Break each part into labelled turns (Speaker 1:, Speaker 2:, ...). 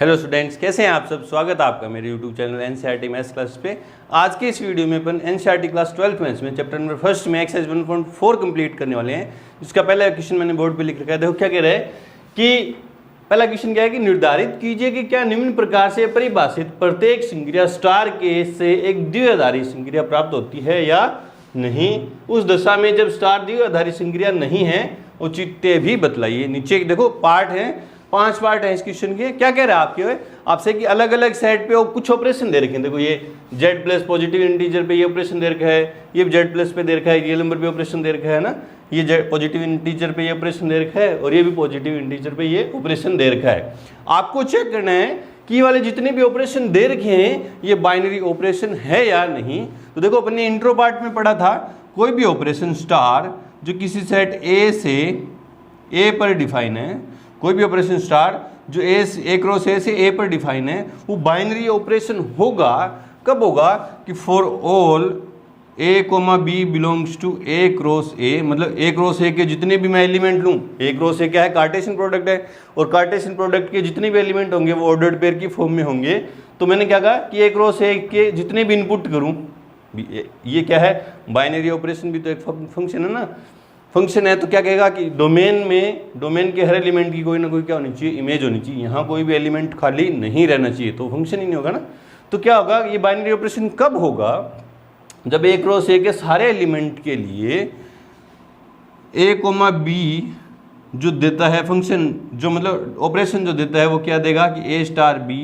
Speaker 1: Hello students, कैसे हैं आप सब। स्वागत है आपका मेरे YouTube channel NCERT maths class पे। आज के इस वीडियो में अपन एनसीईआरटी क्लास 12 मैथ्स में चैप्टर नंबर फर्स्ट में एक्सरसाइज 1.4 कंप्लीट करने वाले हैं। इसका पहला क्वेश्चन मैंने बोर्ड पे लिख रखा है। देखो क्या कह रहा है कि पहला क्वेश्चन क्या है कि निर्धारित कीजिए कि क्या निम्न प्रकार से परिभाषित प्रत्येक संक्रिया स्टार के से एक द्विआधारी संक्रिया प्राप्त होती है या नहीं। उस दशा में जब स्टार द्विआधारी संक्रिया नहीं है औचित्य भी बतलाइए। नीचे देखो पार्ट है, 5 पार्ट है इस क्वेश्चन के। क्या कह रहा है आपके आपसे कि अलग अलग सेट पे कुछ ऑपरेशन दे रखे हैं। देखो ये जेड प्लस पॉजिटिव इंटीजर पे ये ऑपरेशन दे रखा है, ये जेड प्लस पे दे रखा है, रियल नंबर पे ऑपरेशन दे रखा है ना, ये जेड पॉजिटिव इंटीजर पे ये ऑपरेशन दे रखा है और ये भी पॉजिटिव इंटीजर पे ये ऑपरेशन दे रखा है। आपको चेक करना है कि ये वाले जितने भी ऑपरेशन दे रखे हैं ये बाइनरी ऑपरेशन है या नहीं। तो देखो अपन ने इंट्रो पार्ट में पढ़ा था, कोई भी ऑपरेशन स्टार जो किसी सेट ए से ए पर डिफाइन है, कोई भी ऑपरेशन स्टार जो ए क्रॉस ए से ए पर डिफाइन है, वो बाइनरी ऑपरेशन होगा। कब होगा कि for all A comma B belongs to A cross A, मतलब ए क्रॉस ए के जितने भी मैं एलिमेंट लूँ, ए क्रॉस ए क्या है, कार्टेशियन प्रोडक्ट है, और कार्टेशियन प्रोडक्ट के जितने भी एलिमेंट होंगे वो ऑर्डर्ड पेयर की फॉर्म में होंगे। तो मैंने क्या कहा कि ए क्रॉस ए के जितने भी इनपुट करूँ, ये क्या है, बाइनरी ऑपरेशन भी तो एक फंक्शन है ना, फंक्शन है। तो क्या कहेगा कि डोमेन के हर एलिमेंट की कोई ना कोई क्या होनी चाहिए, इमेज होनी चाहिए। यहाँ कोई भी एलिमेंट खाली नहीं रहना चाहिए, तो फंक्शन ही नहीं होगा ना। तो क्या होगा, ये बाइनरी ऑपरेशन कब होगा, जब ए क्रॉस ए के सारे एलिमेंट के लिए ए कोमा बी जो देता है फंक्शन, जो मतलब ऑपरेशन जो देता है वो क्या देगा कि ए स्टार बी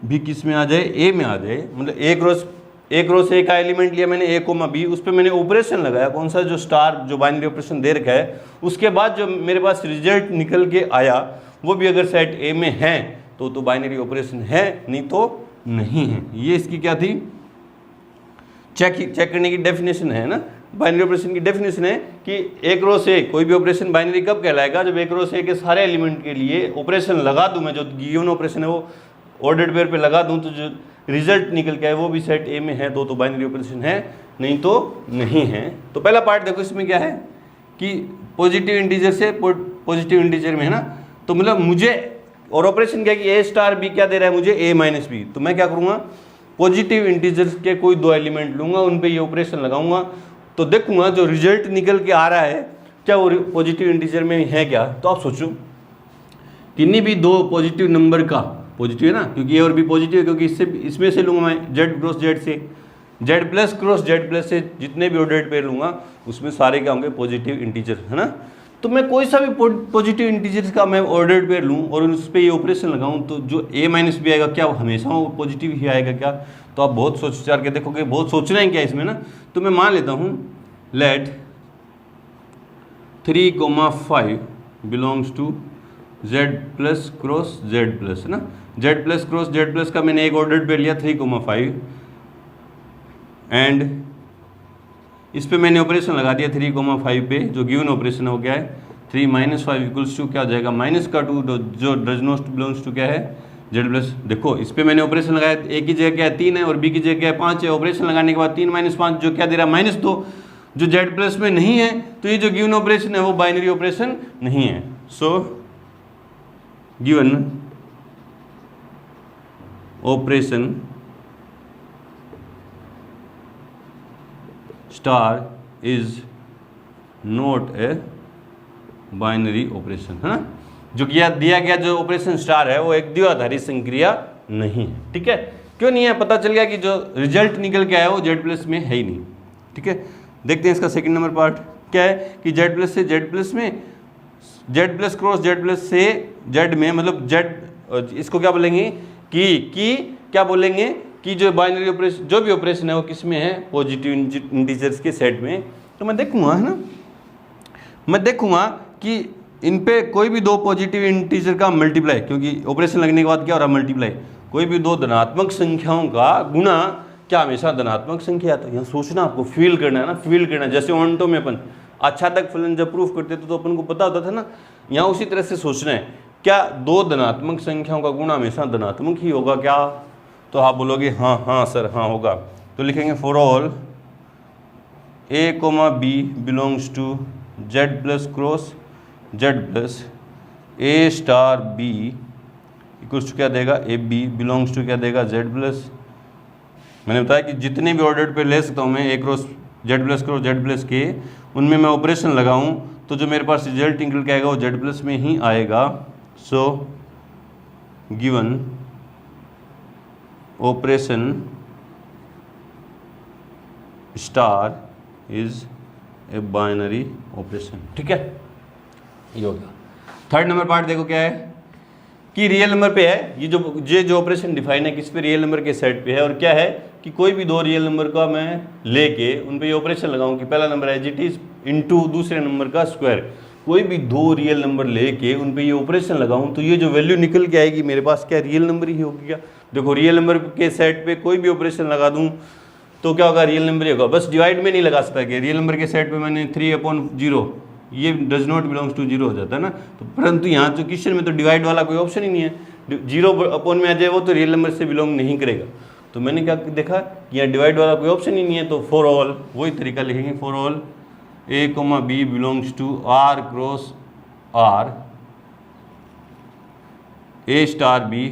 Speaker 1: भी किस में आ जाए, ए में आ जाए। मतलब ए क्रॉस ए का एलिमेंट लिया मैंने ए कोमा बी, उस पर मैंने ऑपरेशन लगाया, कौन सा, जो स्टार जो बाइनरी ऑपरेशन दे रखा है। उसके बाद जो मेरे पास रिजल्ट निकल के आया वो भी अगर सेट ए में है तो बाइनरी ऑपरेशन है, नहीं तो नहीं है। ये इसकी क्या थी, चेक करने की डेफिनेशन है ना। बाइनरी ऑपरेशन की डेफिनेशन है कि ए क्रॉस ए कोई भी ऑपरेशन बाइनरी कब कहलाएगा, जब ए क्रॉस ए के सारे एलिमेंट के लिए ऑपरेशन लगा दूं मैं, जो गिवन ऑपरेशन है वो ऑर्डर्ड पेयर पे लगा दूं, तो जो रिजल्ट निकल के आए वो भी सेट ए में है तो बाइनरी ऑपरेशन है, नहीं तो नहीं है। तो पहला पार्ट देखो, इसमें क्या है कि पॉजिटिव इंटीजर से पॉजिटिव इंटीजर में है ना, तो मतलब मुझे, और ऑपरेशन क्या है कि ए स्टार बी क्या दे रहा है मुझे, ए माइनस बी। तो मैं क्या करूँगा, पॉजिटिव इंटीजर्स के कोई दो एलिमेंट लूंगा, उन पे ये ऑपरेशन लगाऊंगा, तो देखूंगा जो रिजल्ट निकल के आ रहा है क्या वो पॉजिटिव इंटीजर में है क्या। तो आप सोचो किन्हीं भी दो पॉजिटिव नंबर का, पॉजिटिव है ना क्योंकि ए और बी पॉजिटिव है, क्योंकि इसमें से लूंगा मैं जेड क्रॉस जेड से, Z plus cross Z plus से जितने भी ऑर्डर्ड पेयर लूंगा उसमें सारे क्या होंगे, पॉजिटिव इंटीजर है ना। तो मैं कोई सा भी पॉजिटिव इंटीजर का मैं ऑर्डर्ड पेयर लूँ और उस पर ये ऑपरेशन लगाऊं, तो जो ए माइनस बी आएगा क्या वो हमेशा वो पॉजिटिव ही आएगा क्या। तो आप बहुत सोच विचार के देखोगे, बहुत सोचना है क्या इसमें ना। तो मैं मान लेता हूँ let 3,5 belongs to Z plus cross Z plus है ना। Z plus cross Z plus का मैंने एक ऑर्डर्ड पेयर लिया 3,5 एंड इस पे मैंने ऑपरेशन लगा दिया 3,5 पे, जो गिवन ऑपरेशन है वो क्या है, 3 - 5 इक्वल्स टू क्या हो जाएगा, -2 जो डज नॉट बिलोंग्स टू क्या है, जेड प्लस। देखो इस पे मैंने ऑपरेशन लगाया, ए की जगह क्या है 3 है और बी की जगह क्या है 5 है। ऑपरेशन लगाने के बाद 3 - 5 जो क्या दे रहा है -2, जो जेड प्लस में नहीं है, तो ये जो गिवन ऑपरेशन है वो बाइनरी ऑपरेशन नहीं है। सो given operation star is not a binary operation है ना। जो दिया गया जो ऑपरेशन स्टार है वो एक द्विआधारी संक्रिया नहीं है। ठीक है, क्यों नहीं है, पता चल गया कि जो रिजल्ट निकल के आया वो जेड प्लस में है ही नहीं। ठीक है, देखते हैं इसका सेकंड नंबर पार्ट क्या है कि जेड प्लस से जेड प्लस में, Z plus cross Z plus से जेड में, मतलब जेड, इसको क्या बोलेंगे कि क्या बोलेंगे कि जो बाइनरी ऑपरेशन, जो भी ऑपरेशन है वो किस में है, पॉजिटिव इंटीजर्स के सेट में। तो मैं देखूंगा है ना, मैं देखूंगा कि इन पे कोई भी दो पॉजिटिव इंटीजर का मल्टीप्लाई, क्योंकि ऑपरेशन लगने के बाद क्या हो रहा है, मल्टीप्लाई, कोई भी दो धनात्मक संख्याओं का गुणा क्या हमेशा धनात्मक संख्या। तो यहाँ सोचना आपको, फील करना है ना, फील करना। जैसे ऑन्टो में अपन अच्छा तक फलन जब प्रूफ करते थे तो अपन को पता होता था ना, यहाँ उसी तरह से सोचना है, क्या दो धनात्मक संख्याओं का गुणा हमेशा धनात्मक ही होगा क्या। तो आप बोलोगे हाँ सर हाँ होगा। तो लिखेंगे for all A comma B belongs to Z plus cross Z plus A star B equals to क्या देगा ए बी बिलोंग्स टू क्या देगा जेड प्लस। मैंने बताया कि जितने भी ऑर्डर पे ले सकता हूँ मैं ए क्रॉस जेड प्लस के, उनमें मैं ऑपरेशन लगाऊं तो जो मेरे पास रिजल्ट निकल के आएगा वो जेड प्लस में ही आएगा। सो given operation star is a binary operation. ठीक है, ये हो गया। थर्ड नंबर पार्ट देखो क्या है कि रियल नंबर पे है, ये जो ऑपरेशन डिफाइन है किस पे, रियल नंबर के सेट पे है। और क्या है कि कोई भी दो रियल नंबर का मैं लेके उन पे ये ऑपरेशन लगाऊं कि पहला number as it is into दूसरे नंबर का स्क्वायर। कोई भी दो रियल नंबर लेके उन पे ये ऑपरेशन लगाऊं तो ये जो वैल्यू निकल के आएगी मेरे पास क्या रियल नंबर ही होगी। क्या देखो, रियल नंबर के सेट पे कोई भी ऑपरेशन लगा दूं तो क्या होगा, रियल नंबर ही होगा। बस डिवाइड में नहीं लगा सकता कि रियल नंबर के सेट पे मैंने 3/0, ये डज नॉट बिलोंग्स टू 0 हो जाता है ना। तो परंतु यहाँ जो क्वेश्चन में तो डिवाइड वाला कोई ऑप्शन ही नहीं है, 0 में आ जाए वो तो रियल नंबर से बिलोंग नहीं करेगा। तो मैंने क्या देखा कि यहाँ डिवाइड वाला कोई ऑप्शन ही नहीं है, तो फॉर ऑल वही तरीका लिखेंगे, for all A comma B belongs to R cross R A star B.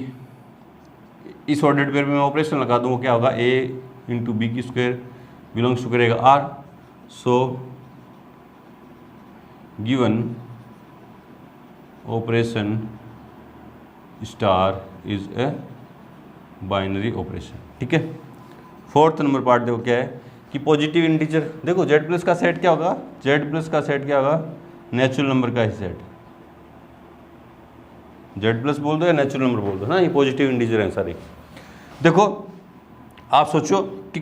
Speaker 1: इस ऑर्डर पेयर में मैं ऑपरेशन लगा दूँ, क्या होगा, ए इंटू बी की स्क्वायर बिलोंग्स टू करेगा R. So given operation star is a binary operation. ठीक है, फोर्थ नंबर पार्ट देखो क्या है कि पॉजिटिव इंटीजर। देखो जेड प्लस का सेट क्या होगा, जेड प्लस का सेट क्या होगा, नेचुरल नंबर का ही सेट। जेड प्लस बोल दो या नेचुरल नंबर बोल दो ना, ये पॉजिटिव इंटीजर है सारे। देखो आप सोचो कि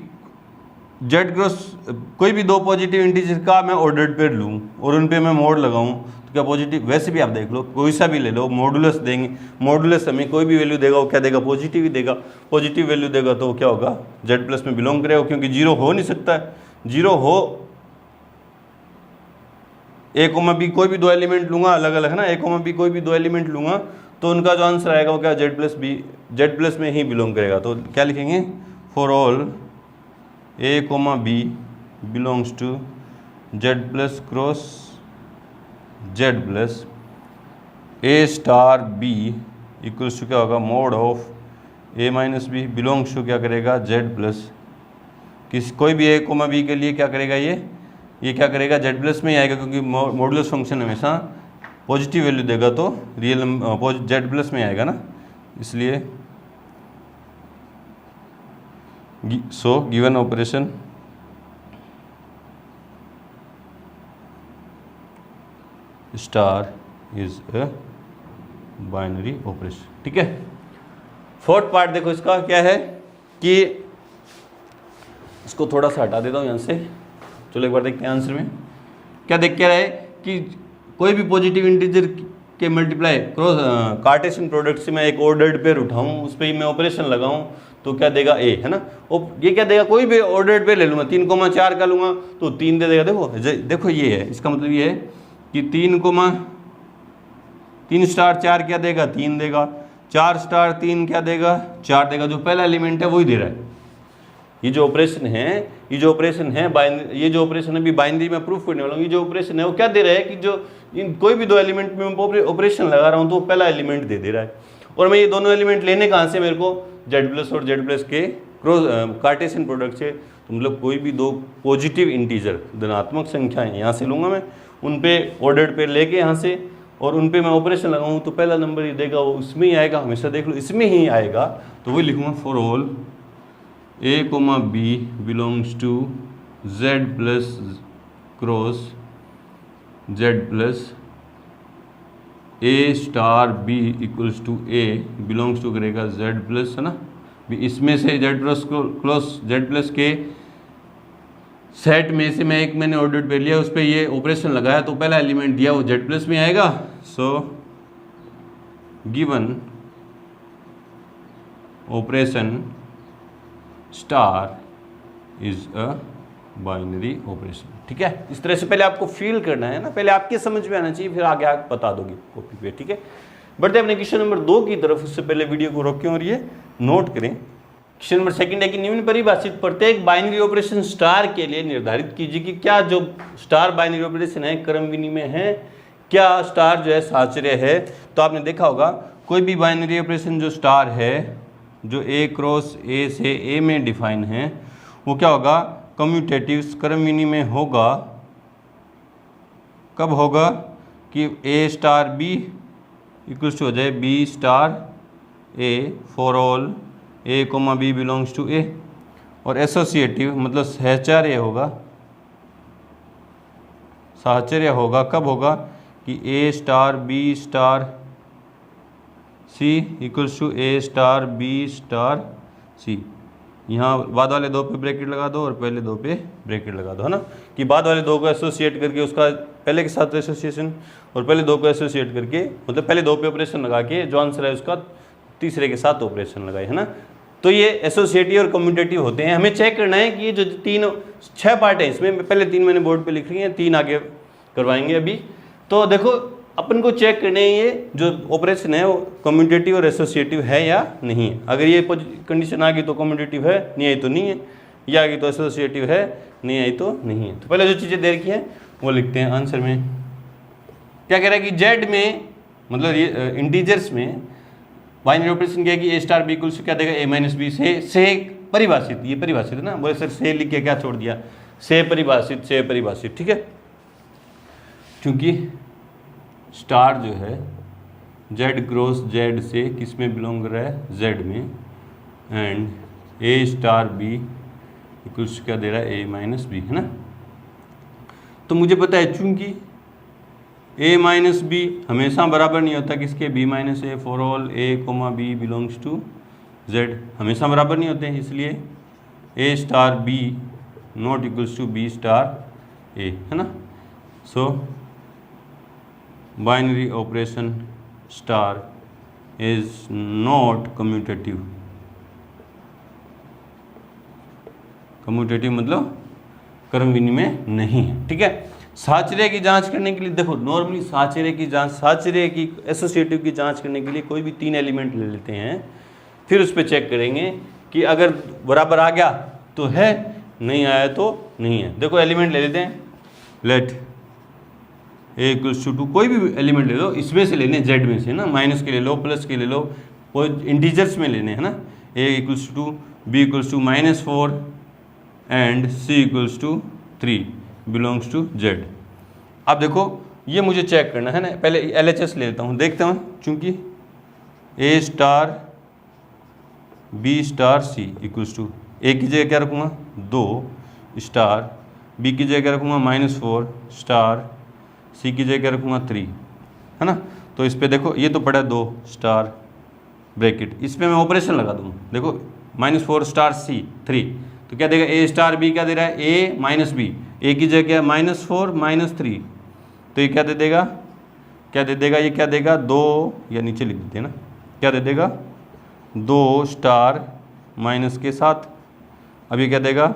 Speaker 1: जेड क्रॉस कोई भी दो पॉजिटिव इंटीजर का मैं ऑर्डर्ड पेयर लूँ और उन पे मैं मोड लगाऊं तो क्या पॉजिटिव, वैसे भी आप देख लो कोई सा भी ले लो, मॉडुलस देंगे, मॉडुलस हमें कोई भी वैल्यू देगा वो क्या देगा, पॉजिटिव ही देगा। पॉजिटिव वैल्यू देगा तो क्या होगा, जेड प्लस में बिलोंग करेगा, क्योंकि 0 हो नहीं सकता है। 0 हो ए कोमा बी कोई भी दो एलिमेंट लूंगा अलग अलग है ना, ए कोमा बी कोई भी दो एलिमेंट लूंगा तो उनका जो आंसर आएगा वो क्या, Z plus B Z plus में ही बिलोंग करेगा। तो क्या लिखेंगे, for all A comma B belongs to Z plus cross Z plus A star B equals to क्या होगा, mod of A minus B belongs to क्या करेगा, जेड प्लस। कोई भी ए कोमा बी के लिए क्या करेगा, ये क्या करेगा, जेड प्लस में ही आएगा, क्योंकि मॉडुलस फंक्शन हमेशा पॉजिटिव वैल्यू देगा तो रियल जेड प्लस में आएगा ना, इसलिए सो given operation star is a binary operation. ठीक है, फोर्थ पार्ट देखो इसका क्या है कि इसको थोड़ा सा हटा देता हूँ यहाँ से। चलो एक बार देखते हैं आंसर में क्या देख के रहे कि कोई भी पॉजिटिव इंटीजर के मल्टीप्लाई क्रॉस कार्टेशियन प्रोडक्ट से मैं एक ऑर्डर्ड पेयर उठाऊं, उस पर ही मैं ऑपरेशन लगाऊं तो क्या देगा, ए है ना। ये क्या देगा, कोई भी ऑर्डर्ड पेयर ले लूँगा, 3,4 का लूँगा तो 3 दे देगा। देखो ये है, इसका मतलब ये है कि 3 स्टार 4 क्या देगा, 3 देगा, 4 स्टार 3 क्या देगा, 4 देगा। जो पहला एलिमेंट है वही दे रहा है। ये जो ऑपरेशन है ये जो ऑपरेशन अभी बाइनरी में प्रूफ करने वाला हूँ, ये जो ऑपरेशन है वो क्या दे रहा है कि जो इन कोई भी दो एलिमेंट में मैं ऑपरेशन लगा रहा हूँ तो पहला एलिमेंट दे रहा है। और मैं ये दोनों एलिमेंट लेने कहाँ से, मेरे को जेड प्लस और जेड प्लस के क्रॉस कार्टेशियन प्रोडक्ट से। तो मतलब कोई भी दो पॉजिटिव इंटीजर धनात्मक संख्याएं यहाँ से लूँगा मैं, उन पे ऑर्डर्ड पे लेके यहाँ से और उन पे मैं ऑपरेशन लगाऊँ तो पहला नंबर ही देगा, वो उसमें ही आएगा, हमेशा देख लो इसमें ही आएगा। तो वही लिखूँगा, for all A comma B belongs to Z plus cross Z plus A star B equals to A belongs to करेगा जेड प्लस, है ना। इसमें से Z plus cross Z plus के सेट में से मैंने ऑर्डर पे लिया, उस पर ये ऑपरेशन लगाया तो पहला एलिमेंट दिया वो जेड प्लस में आएगा। सो given operation star is a binary operation. ठीक है, इस तरह से पहले आपको फील करना है ना, पहले आपके समझ में आना चाहिए, फिर आगे आप बता दोगे कॉपी पे। ठीक है, बढ़ते अपने क्वेश्चन नंबर 2 की तरफ। उससे पहले वीडियो को रोकें और ये नोट करें। क्वेश्चन नंबर 2 है कि निम्न परिभाषित प्रत्येक बाइनरी ऑपरेशन स्टार के लिए निर्धारित कीजिए कि क्या जो स्टार बाइनरी ऑपरेशन है क्रम विनिमय है, क्या स्टार जो है साचर्य है। तो आपने देखा होगा कोई भी बाइनरी ऑपरेशन जो स्टार है, जो ए क्रॉस ए से ए में डिफाइन है, वो क्या होगा, कम्यूटेटिव क्रम विनिमय होगा। कब होगा कि A star B equals to हो जाए B star A for all A comma B belongs to A, और एसोसिएटिव मतलब सहचर्य होगा। साहचर्य होगा कब होगा कि A star B star C equals to A star B star C. यहाँ बाद वाले दो पे ब्रैकेट लगा दो और पहले दो पे ब्रैकेट लगा दो, है ना, कि बाद वाले दो को एसोसिएट करके उसका पहले के साथ एसोसिएशन और पहले दो को एसोसिएट करके, मतलब पहले दो पे ऑपरेशन लगा के जो आंसर है उसका तीसरे के साथ ऑपरेशन लगाए, है ना। तो ये एसोसिएटिव और कम्यूटेटिव होते हैं। हमें चेक करना है कि ये जो तीन 6 पार्ट है, इसमें पहले 3 मैंने बोर्ड पे लिख रही हैं, 3 आगे करवाएंगे अभी। तो देखो अपन को चेक करने ये जो ऑपरेशन है वो कम्यूटेटिव और एसोसिएटिव है या नहीं है। अगर ये कंडीशन आ गई तो कम्यूटेटिव है, नहीं आई तो नहीं है, या आ गई तो एसोसिएटिव है, नहीं आई तो नहीं है। तो पहले जो चीज़ें दे रखी हैं वो लिखते हैं आंसर में। क्या कह रहा है कि जेड में, मतलब ये इंटीजर्स में बाइनरी ऑपरेशन क्या है कि ए स्टार बी इक्वल्स क्या देगा, ए माइनस बी से परिभाषित, ये परिभाषित है ना, बोले सर से लिख के क्या छोड़ दिया, से परिभाषित, ठीक है। क्योंकि स्टार जो है जेड क्रॉस जेड से किस में बिलोंग कर रहा है, जेड में, and A star B equals क्या दे रहा है, ए माइनस बी, है ना। तो मुझे पता है चूंकि ए माइनस बी हमेशा बराबर नहीं होता किसके, B minus A for all A comma B belongs to Z, हमेशा बराबर नहीं होते हैं, इसलिए A star B not equals to B star A, है ना। So binary operation star is not commutative. Commutative मतलब क्रम विनिमय नहीं है, ठीक है। साहचर्य की जांच करने के लिए देखो, नॉर्मली साहचर्य की एसोसिएटिव की जांच करने के लिए कोई भी 3 एलिमेंट ले लेते हैं, फिर उस पर चेक करेंगे कि अगर बराबर आ गया तो है, नहीं आया तो नहीं है। देखो एलिमेंट ले लेते हैं, लेट ए इक्वल्स टू 2, कोई भी एलिमेंट ले लो, इसमें से लेने जेड में से ना, माइनस के ले लो, प्लस के ले लो, वो इंटीजर्स में लेने हैं ना। A equals to 2, B equals to -4 and C equals to 3 belongs to Z. अब देखो ये मुझे चेक करना है ना, पहले LHS ले लेता हूँ, देखते हैं। चूँकि A star B star C equals to, A की जगह क्या रखूँगा 2 स्टार, बी की जगह क्या रखूँगा -4 स्टार, सी की जगह क्या रखूँगा 3, है ना। तो इस पर देखो ये तो पड़ा 2 स्टार ब्रैकेट, इस पर मैं ऑपरेशन लगा दूँ, देखो -4 स्टार सी 3, तो क्या देगा, ए स्टार बी क्या दे रहा है, ए माइनस बी, ए की जगह क्या -4 -3, तो ये क्या दे देगा, ये क्या देगा 2, या नीचे लिख देते हैं ना, क्या दे देगा 2 स्टार माइनस के साथ। अब ये क्या देगा,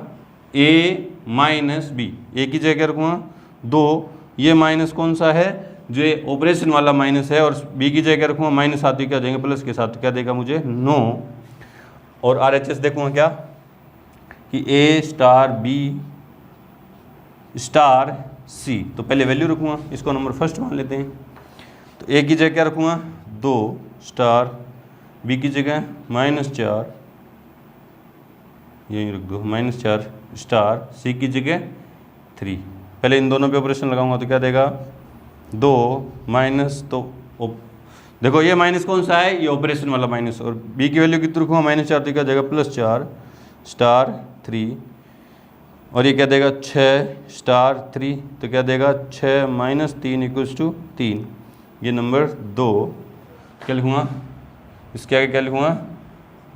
Speaker 1: ए माइनस बी, ए की जगह क्या रखूँगा 2, ये माइनस कौन सा है, जो ये ऑपरेशन वाला माइनस है, और बी की जगह रखूँगा -7, क्या देंगे प्लस के साथ, क्या देगा मुझे 9, और RHS देखूँगा क्या कि ए स्टार बी स्टार सी, तो पहले वैल्यू रखूँगा, इसको नंबर फर्स्ट मान लेते हैं। तो ए की जगह क्या रखूँगा 2 स्टार, बी की जगह -4, यही रख दो -4 स्टार, सी की जगह 3। पहले इन दोनों पे ऑपरेशन लगाऊंगा तो क्या देगा 2 माइनस, तो देखो ये माइनस कौन सा है, ये ऑपरेशन वाला माइनस, और बी की वैल्यू कितनी रखूँगा -4, तो क्या देगा +4 स्टार 3, और ये क्या देगा 6 स्टार 3, तो क्या देगा 6 - 3 इक्वल्स टू 3। ये नंबर 2 क्या लिखूँगा, इसके आगे क्या लिखूँगा,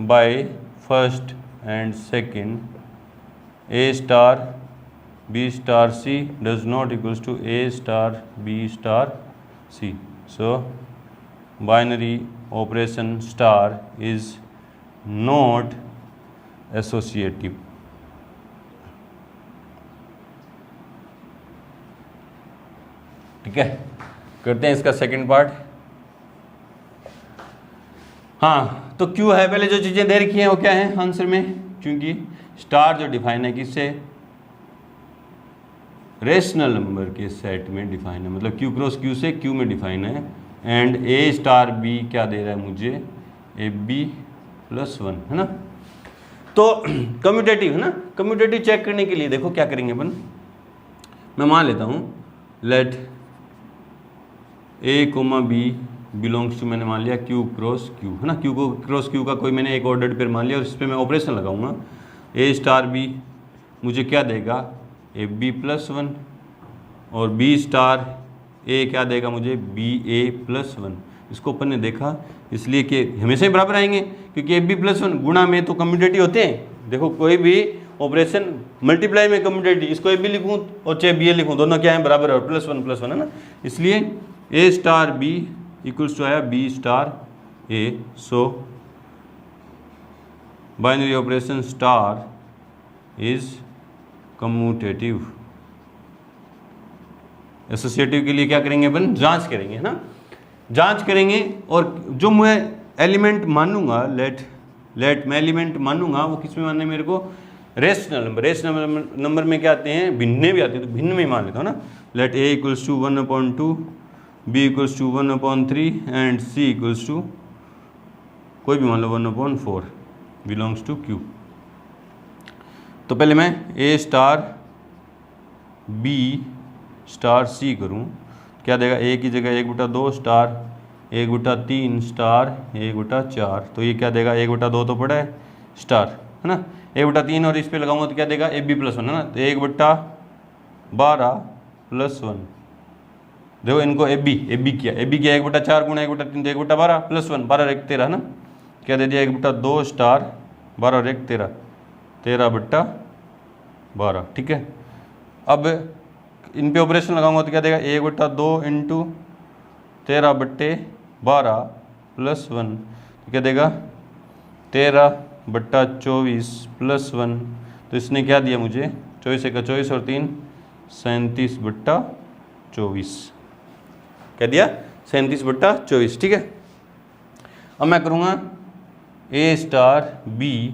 Speaker 1: by first and second A star B star C does not equals to A star B star C. So binary operation star is not associative. ठीक है, करते हैं इसका सेकंड पार्ट। हाँ, तो क्यों है, पहले जो चीज़ें दे रखी हैं वो क्या है आंसर में, क्योंकि स्टार जो डिफाइन है किससे, रेशनल नंबर के सेट में डिफाइन है, मतलब क्यू क्रॉस क्यू से क्यू में डिफाइन है, एंड ए स्टार बी क्या दे रहा है मुझे, ए बी प्लस 1, है ना। तो कम्यूटेटिव है ना, कम्यूटेटिव चेक करने के लिए देखो क्या करेंगे अपन, मैं मान लेता हूँ let A comma B belongs to, मैंने मान लिया क्यू क्रॉस क्यू, है ना। क्यू को क्रॉस क्यू का कोई मैंने एक ऑर्डर पेयर मान लिया और इस पर मैं ऑपरेशन लगाऊंगा। ए स्टार बी मुझे क्या देगा, ए बी प्लस 1, और बी स्टार ए क्या देगा मुझे, बी ए प्लस 1। इसको अपन ने देखा इसलिए कि हमेशा ही बराबर आएंगे, क्योंकि ए बी प्लस 1 गुणा में तो कम्यूटेटिव होते हैं। देखो कोई भी ऑपरेशन मल्टीप्लाई में कम्यूटेटिव, इसको ए बी लिखूँ और चाहे बी ए लिखूँ, दोनों क्या है बराबर है, और प्लस 1 है ना। इसलिए A star B equals to आया B star A. So binary operation star is commutative. Associative के लिए क्या करेंगे अपन, जांच करेंगे, है ना, जांच करेंगे। और जो मैं एलिमेंट मानूंगा, लेट मैं एलिमेंट मानूंगा वो किस में मानने, मेरे को रेशनल नंबर, रेशनल नंबर में क्या आते हैं, भिन्ने भी आते हैं, तो भिन्न में ही मान लेता हूँ ना। Let A equals to 1/2, B equals to 1/3 and C equals to कोई भी मान लो 1/4 बिलोंग्स टू क्यू। तो पहले मैं ए स्टार बी स्टार सी करूँ, क्या देगा, ए की जगह 1/2 स्टार 1/3 स्टार 1/4, तो ये क्या देगा, 1/2 तो पड़ा है स्टार, है ना, 1/3 और इस पे लगाऊंगा तो क्या देगा, ए बी प्लस 1, है ना। तो 1/12 प्लस 1, देखो इनको ए बी किया 1/4 गुणा 1/3 तो 1/12 प्लस 1 12 और 1 13, है ना। क्या दे दिया, 1/2 स्टार 12 और 1 13, 13/12, ठीक है। अब इन पे ऑपरेशन लगाऊंगा तो क्या देगा, 1/2 इंटू 13/12 प्लस 1, तो क्या देगा 13/24 प्लस 1। तो इसने क्या दिया मुझे, 24 का 24 और 3 37/24, क्या दिया 37/24, ठीक है। अब मैं करूँगा A star B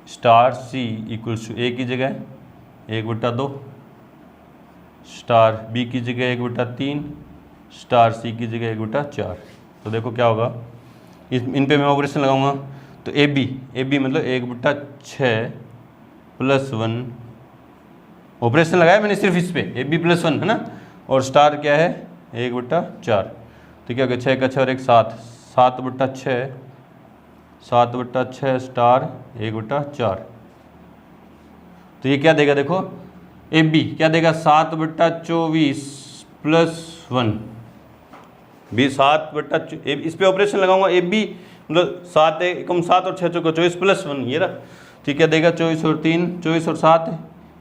Speaker 1: star C equals to A की जगह 1/2 स्टार बी की जगह 1/3 स्टार सी की जगह 1/4। तो देखो क्या होगा, इन पे मैं ऑपरेशन लगाऊंगा तो ए बी मतलब 1/6 प्लस 1, ऑपरेशन लगाया मैंने सिर्फ इस पे ए बी प्लस 1, है ना, और स्टार क्या है 1/4, तो क्या हो गया 6 का 6 और 1 7, 7/6 स्टार 1/4। तो ये क्या देगा, देखो ए बी क्या देगा 7/24 प्लस 1, बी 7 इस पे ऑपरेशन लगाऊंगा ए बी मतलब 7 एकम 7 और 6 चौका 24 प्लस 1, ये रहा। तो क्या देगा 24 और 3 24 और 7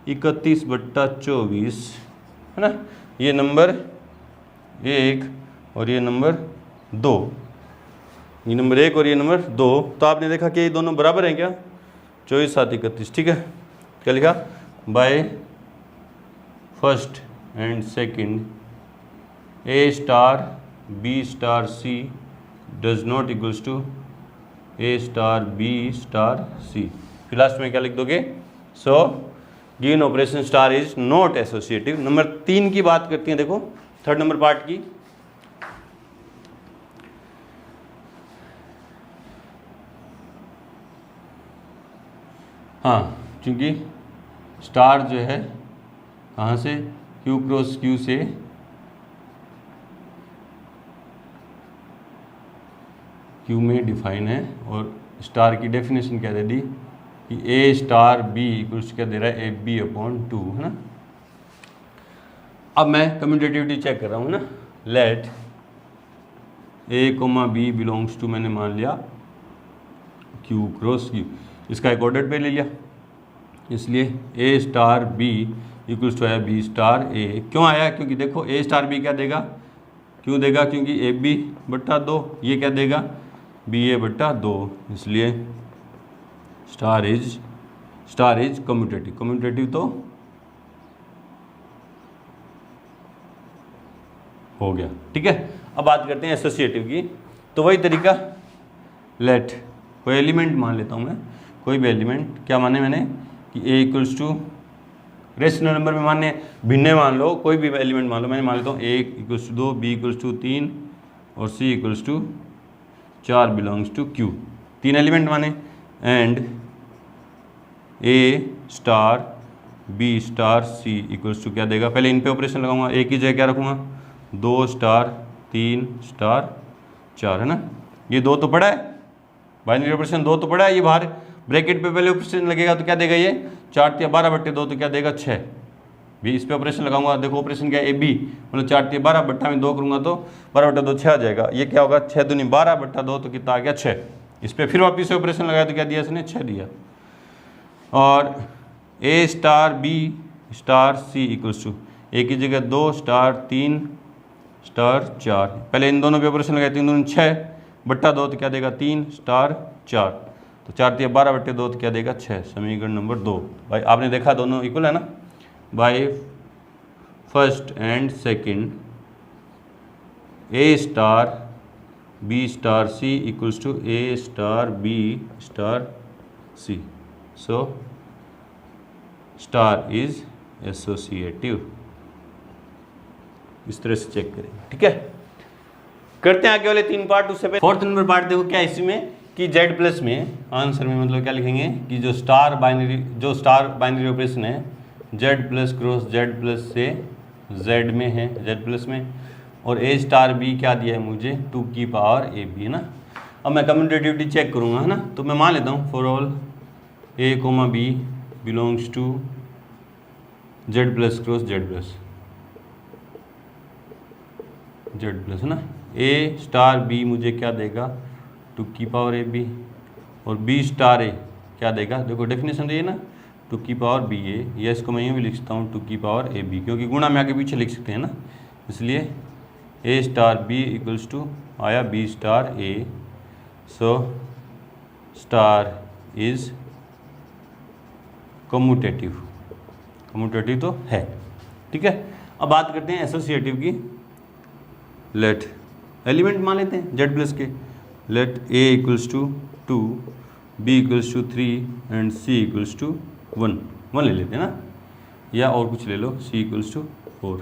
Speaker 1: 31/24, है ना। ये नंबर 1 और ये नंबर 2, ये नंबर 1 और ये नंबर 2। तो आपने देखा कि ये दोनों बराबर हैं क्या, 24 7 31, ठीक है। क्या लिखा, by first and second A star B star C does not equals to A star B star C. फिर लास्ट में क्या लिख दोगे, so given operation star is not associative. Number 3 की बात करते हैं, देखो 3rd नंबर पार्ट की। हाँ, क्योंकि स्टार जो है कहाँ से, क्यू क्रॉस क्यू से क्यू में डिफाइन है, और स्टार की डेफिनेशन क्या दे दी कि ए स्टार बी इक्वल्स क्या दे रहा है, ए बी अपॉन 2, है ना। अब मैं कम्यूटेटिविटी चेक कर रहा हूँ ना, let A comma B belongs to, मैंने मान लिया क्यू क्रॉस क्यू, इसका एक ऑर्डर पे ले लिया, इसलिए A star B equals to आया बी स्टार ए। क्यों आया, क्योंकि देखो ए स्टार बी क्या देगा, क्यों देगा, क्योंकि ए बी बट्टा 2, ये क्या देगा बी ए बट्टा 2, इसलिए स्टार इज कम्यूटेटिव। कम्यूटेटिव तो हो गया, ठीक है। अब बात करते हैं एसोसिएटिव की। तो वही तरीका, लेट कोई एलिमेंट मान लेता हूँ मैं, कोई भी एलिमेंट, क्या माने मैंने कि ए इक्वल्स टू रेशनल नंबर में माने, भिन्न मान लो, कोई भी एलिमेंट मान लो, मैंने मान लेता हूँ 1 equals to 2 B equals to 3 और C equals to 4 belongs to Q, 3 element माने, and A star B star C equals to क्या देगा, पहले इन पे ऑपरेशन लगाऊंगा, एक ही जगह क्या रखूँगा 2 स्टार 3 स्टार 4, है ना। ये 2 तो पड़ा है, बाइनरी ऑपरेशन 2 तो पड़ा है, ये बाहर ब्रैकेट पे पहले ऑपरेशन लगेगा तो क्या देगा, ये 4 या 12/2 तो क्या देगा 6, भी इस पे ऑपरेशन लगाऊंगा, देखो ऑपरेशन क्या है AB, मतलब 4 या 12 बट्टा में 2 करूँगा तो 12/2 6 आ जाएगा, ये क्या होगा 6 दूनी 12/2 तो कितना आ गया 6, इस पर फिर वापिस से ऑपरेशन लगाया तो क्या दिया इसने 6 दिया, और A star B star C equals to एक की जगह 2 स्टार 3 स्टार 4, पहले इन दोनों पे ऑपरेशन लगाए, 3 दूनी 6/2 तो क्या देगा 3 स्टार 4, तो 4 या 12/2 तो क्या देगा 6, समीकरण नंबर 2। भाई आपने देखा दोनों इक्वल है ना, by first and second A star B star C equals to A star B star C, so star is associative, इस तरह से चेक करें, ठीक है। करते हैं आगे वाले 3 पार्ट, उससे पहले 4th नंबर पार्ट देखो क्या इसी में कि Z प्लस में आंसर में मतलब क्या लिखेंगे कि जो स्टार बाइनरी ऑपरेशन है Z plus cross Z plus से Z में है, Z प्लस में, और A स्टार B क्या दिया है मुझे 2 की पावर AB, है ना। अब मैं कम्यूटेटिविटी चेक करूँगा, है ना, तो मैं मान लेता हूँ for all A, B belongs to Z plus cross Z plus, है ना। A स्टार B मुझे क्या देगा 2 की पावर AB, और B स्टार A क्या देगा, देखो डेफिनेशन दी है ना 2 की पावर BA, या इसको मैं यूँ भी लिख सकता हूँ 2 की पावर AB, क्योंकि गुणा में आगे पीछे लिख सकते हैं ना, इसलिए A star B equals to आया B star A, so star is commutative तो है, ठीक है। अब बात करते हैं एसोसिएटिव की, लेट एलिमेंट मान लेते हैं Z प्लस के, let A equals to 2 B equals to 3 and C equals to 1 ले लेते हैं ना, या और कुछ ले लो C इक्वल्स टू 4।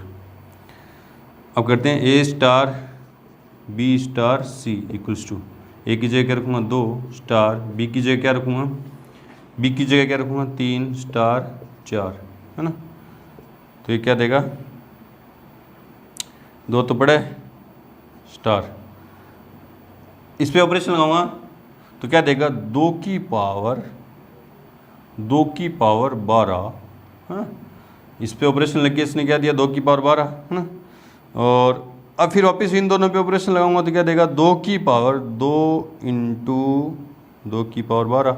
Speaker 1: अब करते हैं A star B star C equals to, A की जगह क्या रखूँगा 2 स्टार B की जगह क्या रखूँगा, B की जगह क्या रखूँगा 3 स्टार 4, है ना। तो ये क्या देगा 2 तो पड़े स्टार, इस पे ऑपरेशन लगाऊंगा तो क्या देगा 2 की पावर 12, हाँ, इस पे ऑपरेशन लग गया, इसने क्या दिया 2 की पावर 12, है ना। और अब फिर वापस इन दोनों पे ऑपरेशन लगाऊंगा तो क्या देगा 2 की पावर 2 इंटू 2 की पावर 12,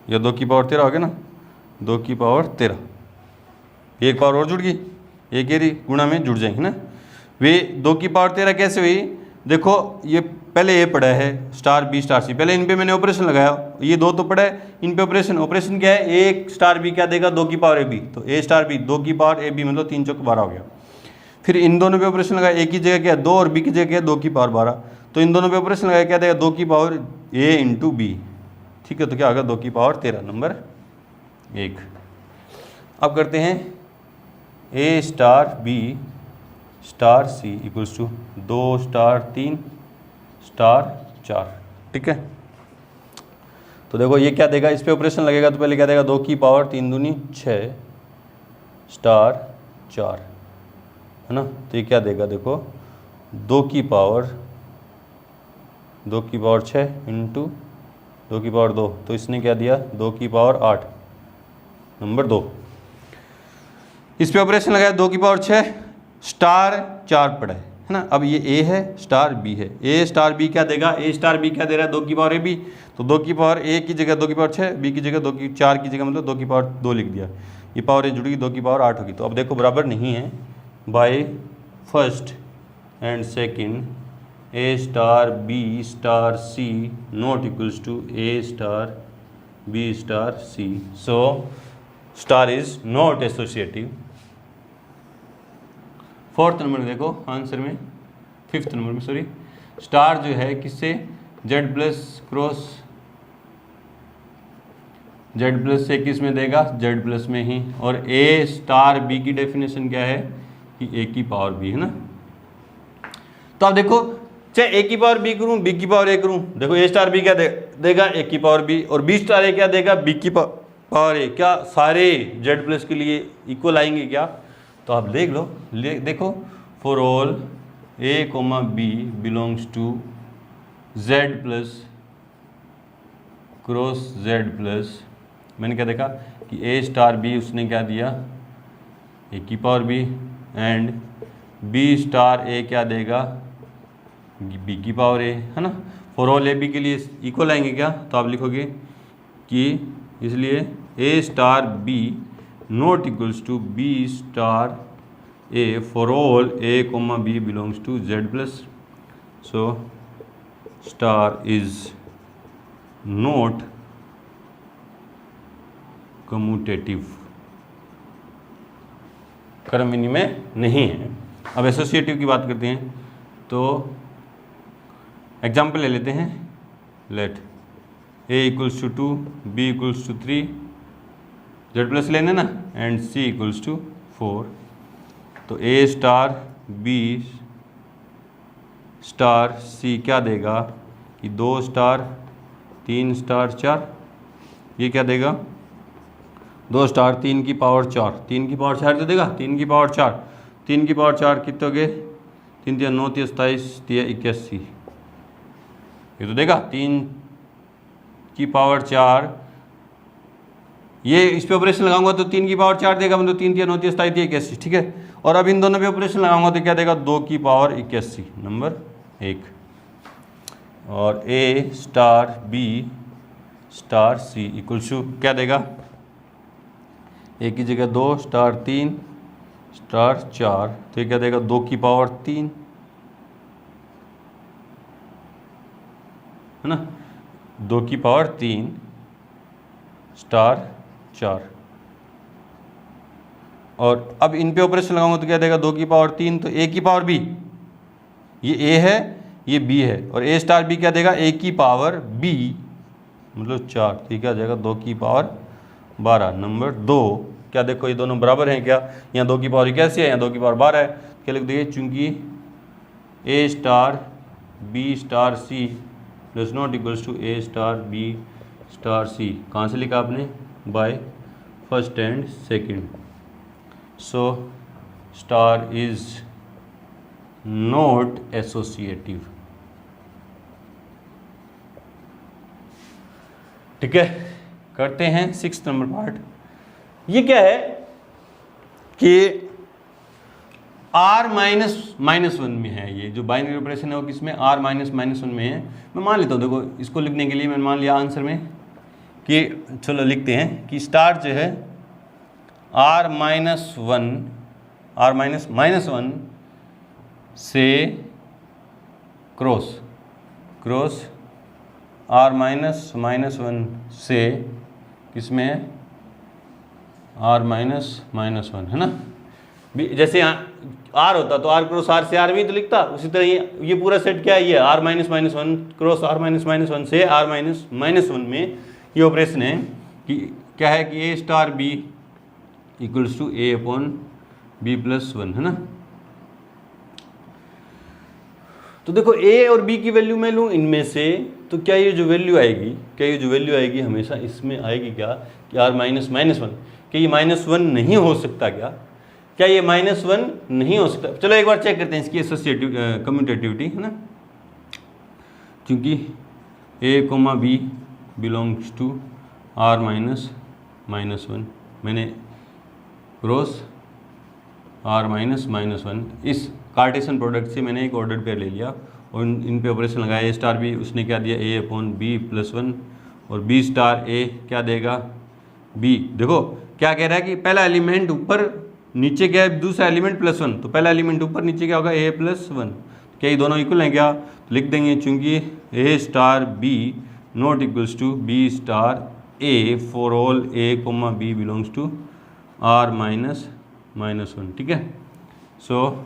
Speaker 1: या 2 की पावर 13 हो गया ना, 2 की पावर 13, एक पावर और जुड़ गई, एक ये गुणा में जुड़ जाएंगे ना। वे 2 की पावर 13 कैसे हुई, देखो ये पहले ये पड़ा है स्टार B स्टार C, पहले इन पे मैंने ऑपरेशन लगाया, ये 2 तो पड़ा है, इन पे ऑपरेशन क्या है, A स्टार B क्या देगा 2 की पावर AB, तो A स्टार B 2 की पावर AB मतलब 3 चौक 12 हो गया। फिर इन दोनों पे ऑपरेशन लगाया, A की जगह क्या 2 और B की जगह क्या 2 की पावर 12, तो इन दोनों पे ऑपरेशन लगाया क्या देगा 2 की पावर A इंटू B, ठीक है, तो क्या होगा 2 की पावर 13 नंबर 1। अब करते हैं A star B star C equals to 2 star 3 star 4, ठीक है। तो देखो ये क्या देगा, इस पे ऑपरेशन लगेगा तो पहले क्या देगा 2 की पावर 3 दूनी 6 स्टार 4, है ना। तो ये क्या देगा देखो 2 की पावर 6 इंटू 2 की पावर 2, तो इसने क्या दिया 2 की पावर 8 नंबर 2। इस पे ऑपरेशन लगाया 2 की पावर 6 स्टार 4 पड़ा है ना। अब ये A है स्टार B है, A स्टार B क्या देगा, A स्टार B क्या दे रहा है 2 की पावर AB, तो 2 की पावर A की जगह 2 की पावर 6, B की जगह 2 की 4 की जगह मतलब 2 की पावर 2 लिख दिया, ये पावर ये जुड़ेगी 2 की पावर 8 होगी। तो अब देखो बराबर नहीं है, by first and second A star B star C not equals to A star B star C, so star is not associative. 4th number देखो आंसर में, 5th नंबर में सॉरी, स्टार जो है किससे Z plus cross Z plus से किस में देगा Z प्लस में ही, और A स्टार B की डेफिनेशन क्या है कि A की पावर B, है ना। तो आप देखो चाहे ए की पावर बी करूं, बी की पावर ए करूं, देखो ए स्टार बी क्या देगा, ए की पावर बी, और बी स्टार ए क्या देगा, बी की पावर ए। क्या सारे जेड प्लस के लिए इक्वल आएंगे क्या? तो आप देख लो, देखो for all A comma B belongs to Z plus cross Z plus, मैंने क्या देखा कि ए स्टार बी उसने क्या दिया, ए की power B, and B star A क्या देगा, बी की पावर ए, है ना। फॉर ऑल ए बी के लिए इक्वल आएंगे क्या? तो आप लिखोगे कि इसलिए A star B not equals to B star A for all A comma B belongs to Z plus. So star is not commutative, क्रम विनिमय नहीं है। अब एसोसिएटिव की बात करते हैं, तो एग्जाम्पल ले लेते हैं। Let A equals to 2, B equals to 3, Z plus लेने ना, एंड सी इक्वल्स टू 4। तो A star B star C क्या देगा कि 2 स्टार 3 स्टार 4, ये क्या देगा 2 स्टार 3 की पावर 4, 3 की पावर 4 तो देगा, 3 की पावर 4, 3 की पावर 4 कितने हो गए, 3 3 9 3 27 3 81, ये तो देगा 3 की पावर 4। ये इस पे ऑपरेशन लगाऊंगा तो 3 की पावर 4 देगा, मतलब 3 3 9 3 27 3 81, ठीक है। और अब इन दोनों पे ऑपरेशन लगाऊंगा तो क्या देगा, 2 की पावर 81, नंबर 1। और A star B star C equal to क्या देगा, ए की जगह 2 स्टार 3 स्टार 4, तो ये क्या देगा 2 की पावर 3, है ना, 2 की पावर 3 स्टार 4। और अब इन पे ऑपरेशन लगाऊंगा तो क्या देगा 2 की पावर 3, तो ए की पावर बी, ये ए है ये बी है, और ए स्टार बी क्या देगा, ए की पावर बी मतलब 4, तो ये क्या जाएगा 2 की पावर 12, नंबर 2। क्या देखो ये दोनों बराबर हैं क्या, यहाँ 2 की पावर कैसे है, यहाँ 2 की पावर 12 है, क्या लिख देंगे, चूंकि A star B star C plus not equals to A star B star C, कहाँ से लिखा आपने, by first and second. So star is not associative, ठीक है। करते हैं 6th नंबर पार्ट। ये क्या है कि r -1 में है, ये जो बाइनरी ऑपरेशन है वो किसमें, r -1 में है। मैं मान लेता हूँ, देखो इसको लिखने के लिए मैंने मान लिया आंसर में कि चलो लिखते हैं कि स्टार जो है r -1 से क्रॉस r -1 से किसमें है, r -1 है ना। जैसे यहाँ r होता तो r क्रॉस r से r भी तो लिखता, उसी तरह ये पूरा सेट क्या है, ये r -1 क्रॉस r -1 से r -1 में ये ऑपरेशन है कि क्या है कि a star b equals to a upon b plus 1, है ना। तो देखो a और b की वैल्यू मैं लूँ इनमें से, तो क्या ये जो वैल्यू आएगी, हमेशा इसमें आएगी क्या कि r -1, क्या ये -1 नहीं हो सकता, क्या ये -1 नहीं हो सकता। चलो एक बार चेक करते हैं इसकी एसोसिएटिव कम्यूटेटिविटी, है ना। क्योंकि a comma b belongs to r -1, मैंने क्रॉस r -1 इस कार्टेशियन प्रोडक्ट से मैंने एक ऑर्डर पेयर ले लिया और इन पे ऑपरेशन लगाया। a स्टार b उसने क्या दिया, a अपॉन b प्लस 1, और b स्टार a क्या देगा, b। देखो क्या कह रहा है कि पहला एलिमेंट ऊपर नीचे क्या है, दूसरा एलिमेंट प्लस 1, तो पहला एलिमेंट ऊपर नीचे क्या होगा, a प्लस 1। क्या ये दोनों इक्वल हैं क्या, तो लिख देंगे चूंकि a star b not equals to b star a for all a comma b belongs to r -1, ठीक है। So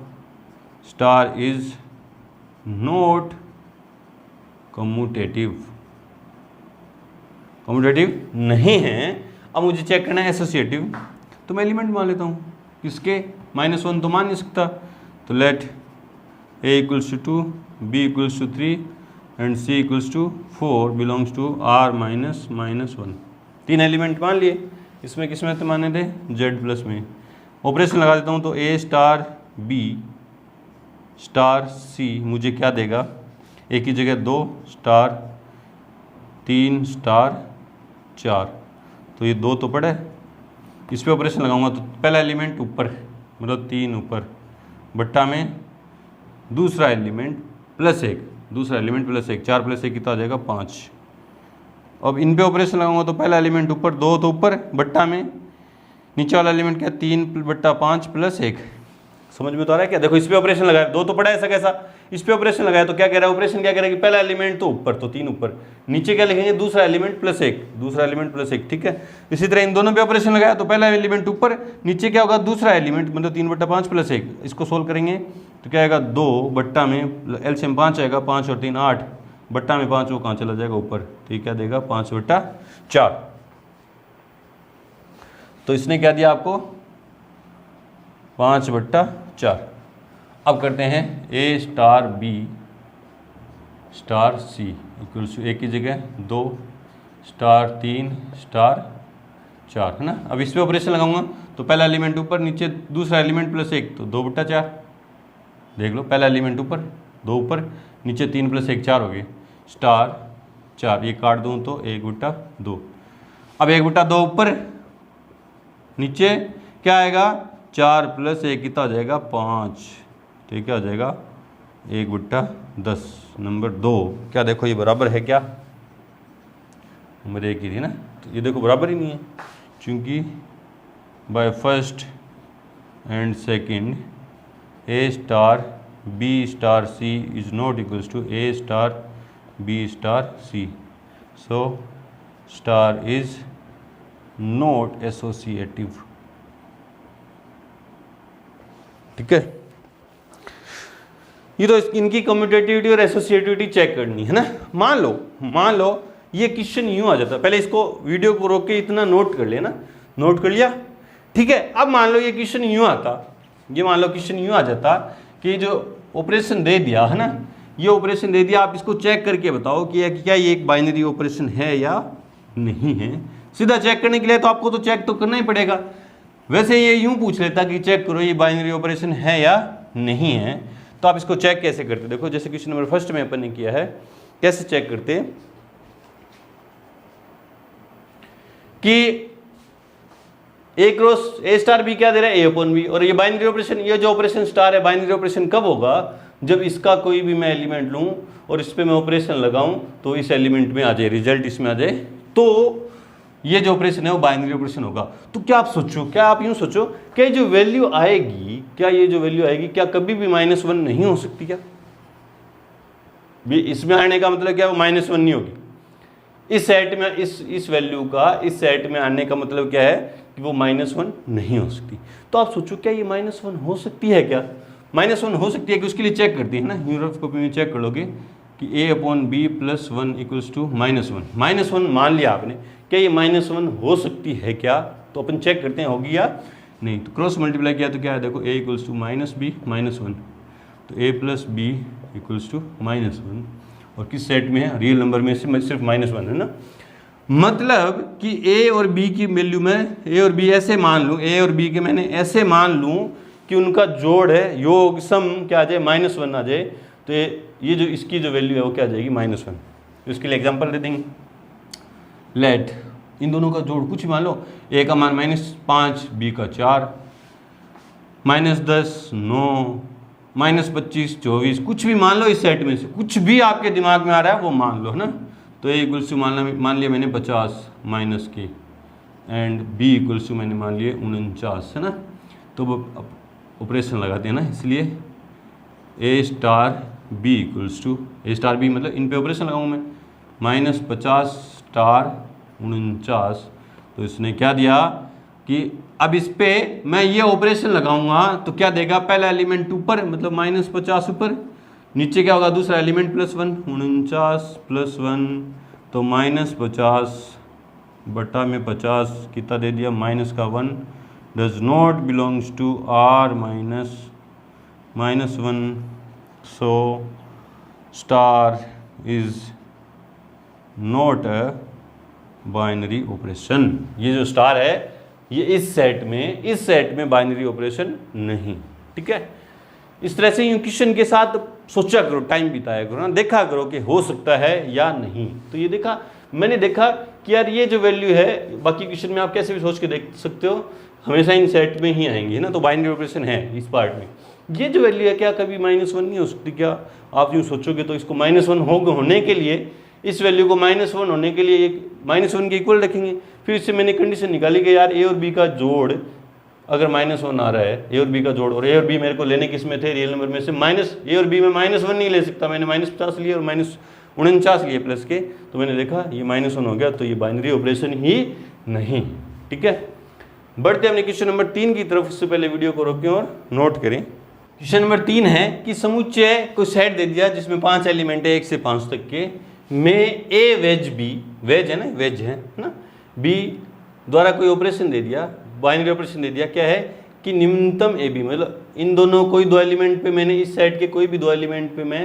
Speaker 1: star is not commutative नहीं है। अब मुझे चेक करना है एसोसिएटिव, तो मैं एलिमेंट मान लेता हूँ किसके, -1 तो मान नहीं सकता, तो let A equals to 2, B equals to 3 and C equals to 4 belongs to R minus minus 1। 3 element मान लिए, इसमें किस में तो माने थे जेड प्लस में। ऑपरेशन लगा देता हूँ तो ए स्टार बी स्टार सी मुझे क्या देगा, ए की जगह 2 स्टार 3 स्टार 4, तो ये 2 तो पड़ा है। इस पे ऑपरेशन लगाऊंगा तो पहला एलिमेंट ऊपर मतलब 3 ऊपर बट्टा में दूसरा एलिमेंट प्लस 1, दूसरा एलिमेंट प्लस 1, 4 प्लस 1 कितना आ जाएगा 5। अब इन पे ऑपरेशन लगाऊंगा तो पहला एलिमेंट ऊपर 2 तो ऊपर बट्टा में नीचे वाला एलिमेंट क्या 3 बट्टा 5 प्लस 1। समझ में तो आ रहा है क्या? देखो इस पे ऑपरेशन लगाया 2 तो पड़ा है, ऐसा कैसा, इस पे ऑपरेशन लगाया तो क्या कह रहा है ऑपरेशन, क्या कह रहा है कि पहला एलिमेंट तो ऊपर तो 3 ऊपर, नीचे क्या लिखेंगे दूसरा एलिमेंट प्लस 1, दूसरा एलिमेंट प्लस 1, ठीक है। इसी तरह इन दोनों पे ऑपरेशन लगाया तो पहला एलिमेंट ऊपर, नीचे क्या होगा दूसरा एलिमेंट मतलब 3 बट्टा 5 प्लस 1। इसको सोल्व करेंगे तो क्या आएगा 2 बट्टा में एलसीएम 5 आएगा, 5 और 3 8 बट्टा में 5 वो कहाँ चला जाएगा ऊपर, तो ये क्या देगा 5 बट्टा 4। तो इसने क्या दिया आपको 5 बट्टा 4। अब करते हैं A star B star C equals to A की जगह 2 स्टार 3 स्टार 4 है ना। अब इस पे ऑपरेशन लगाऊंगा तो पहला एलिमेंट ऊपर नीचे दूसरा एलिमेंट प्लस 1 तो 2 बट्टा 4। देख लो पहला एलिमेंट ऊपर 2 ऊपर नीचे 3 प्लस 1 4 हो गए स्टार 4, ये काट दूँ तो 1 बट्टा 2। अब 1 बट्टा 2 ऊपर नीचे क्या आएगा 4 प्लस 1 कितना आ जाएगा 5, तो ये क्या हो जाएगा 1 बट्टा 10। नंबर 2 क्या देखो ये बराबर है क्या, नंबर 1 की थी ना, तो ये देखो बराबर ही नहीं है क्योंकि by first and second A star B star C is not equals to A star B star C, so star is not associative. ठीक है, ये तो इनकी कम्यूटेटिविटी और एसोसिएटिविटी चेक करनी है ना। मान लो ये क्वेश्चन यूं आ जाता, पहले इसको वीडियो को रोक के इतना नोट कर लेना, नोट कर लिया, ठीक है। अब मान लो ये क्वेश्चन यूं आता, ये मान लो क्वेश्चन यूं आ जाता कि जो ऑपरेशन दे दिया है ना, ये ऑपरेशन दे दिया, आप इसको चेक करके बताओ कि क्या ये एक बाइनरी ऑपरेशन है या नहीं है। सीधा चेक करने के लिए तो आपको तो चेक तो करना ही पड़ेगा। वैसे ये यूं पूछ लेता कि चेक करो ये बाइनरी ऑपरेशन है या नहीं है, तो आप इसको चेक कैसे करते, देखो जैसे क्वेश्चन नंबर फर्स्ट में अपन ने किया है, कैसे चेक करते कि ए क्रॉस ए स्टार बी क्या दे रहा है ए अपॉन बी, और ये बाइनरी ऑपरेशन, ये जो ऑपरेशन स्टार है बाइनरी ऑपरेशन कब होगा, जब इसका कोई भी मैं एलिमेंट लूं और इस पे मैं ऑपरेशन लगाऊं तो इस एलिमेंट में आ जाए, रिजल्ट इसमें आ जाए, तो ये जो ऑपरेशन है वो बाइनरी ऑपरेशन होगा। तो क्या आप सोचो, क्या आप यूं सोचो कि जो वैल्यू आएगी, क्या ये जो वैल्यू आएगी क्या कभी भी -1 नहीं हो सकती क्या? इसमें आने का मतलब क्या, वो -1 नहीं होगी। इस सेट में इस वैल्यू का इस सेट में आने का मतलब क्या है कि वो -1 नहीं हो सकती। तो आप सोचो क्या ये -1 हो सकती है क्या? -1 हो सकती है कि उसके लिए चेक करती है ना, यूरोप कॉपी में चेक कर लोगे कि a upon B plus 1 equals to -1। -1 मान लिया आपने, क्या ये -1 हो सकती है क्या? तो अपन चेक करते हैं होगी या नहीं। तो क्रॉस मल्टीप्लाई किया तो क्या है, देखो a इक्वल्स टू -b -1, तो a plus B equals to -1, और किस सेट में है, रियल नंबर में से सिर्फ -1 है ना। मतलब कि a और b की वैल्यू में a और b ऐसे मान लूँ, a और b के मैंने ऐसे मान लूँ कि उनका जोड़ है, योग सम क्या आ जाए -1 आ जाए, तो ये जो इसकी जो वैल्यू है वो क्या आ जाएगी -1। इसके लिए एग्जांपल दे देंगे, लेट इन दोनों का जोड़ कुछ मान लो, a का मान -5 b का 4, -10 9 -25 24, कुछ भी मान लो इस सेट में से, कुछ भी आपके दिमाग में आ रहा है वो मान लो है ना। तो a इक्वल्स टू मान लिया मैंने 50 माइनस के, एंड b इक्वल्स टू मैंने मान लिए 49 है ना। तो वो ऑपरेशन लगाते हैं ना, इसलिए a star b equals to a star b मतलब इन पे ऑपरेशन लगाऊँ मैं, -50 स्टार 49। तो इसने क्या दिया कि अब इस पे मैं ये ऑपरेशन लगाऊंगा तो क्या देगा, पहला एलिमेंट ऊपर मतलब -50 ऊपर, नीचे क्या होगा दूसरा एलिमेंट +1, 49 +1 तो -50 बटा में 50 कितना दे दिया -1, does not belongs to r -1 so star is not a binary operation. ये जो स्टार है ये इस सेट में बाइनरी ऑपरेशन नहीं। ठीक है, इस तरह से यूं क्वेश्चन के साथ सोचा करो, टाइम बिताया करो ना, देखा करो कि हो सकता है या नहीं। तो ये देखा, मैंने देखा कि यार ये जो वैल्यू है, बाकी क्वेश्चन में आप कैसे भी सोच के देख सकते हो, हमेशा इन सेट में ही आएंगी, है ना, तो बाइनरी ऑपरेशन है इस पार्ट में। ये जो वैल्यू है क्या कभी -1 नहीं हो सकती क्या? आप यूँ सोचोगे तो इसको -1 होने के लिए, इस वैल्यू को -1 होने के लिए एक -1 के इक्वल रखेंगे। फिर इससे मैंने कंडीशन निकाली कि यार ए और बी का जोड़ अगर -1 आ रहा है, ए और बी का जोड़, और ए और बी मेरे को लेने किस में थे, रियल नंबर में से, ए और बी में -1 नहीं ले सकता, मैंने -50 लिए और -49 लिए प्लस के, तो मैंने देखा ये -1 हो गया, तो ये बाइनरी ऑपरेशन ही नहीं। ठीक है, बढ़ते हमने क्वेश्चन नंबर 3 की तरफ। उससे पहले वीडियो को रोकें और नोट करें। क्वेश्चन नंबर 3 है कि समुच्चय को सेट दे दिया जिसमें 5 एलिमेंट है 1 से 5 तक के, में ए वेज बी, वेज है ना, वेज है ना, बी द्वारा कोई ऑपरेशन दे दिया, बाइनरी ऑपरेशन दे दिया, क्या है कि निम्नतम ए बी, मतलब इन दोनों कोई दो एलिमेंट पे, मैंने इस सेट के कोई भी दो एलिमेंट पे मैं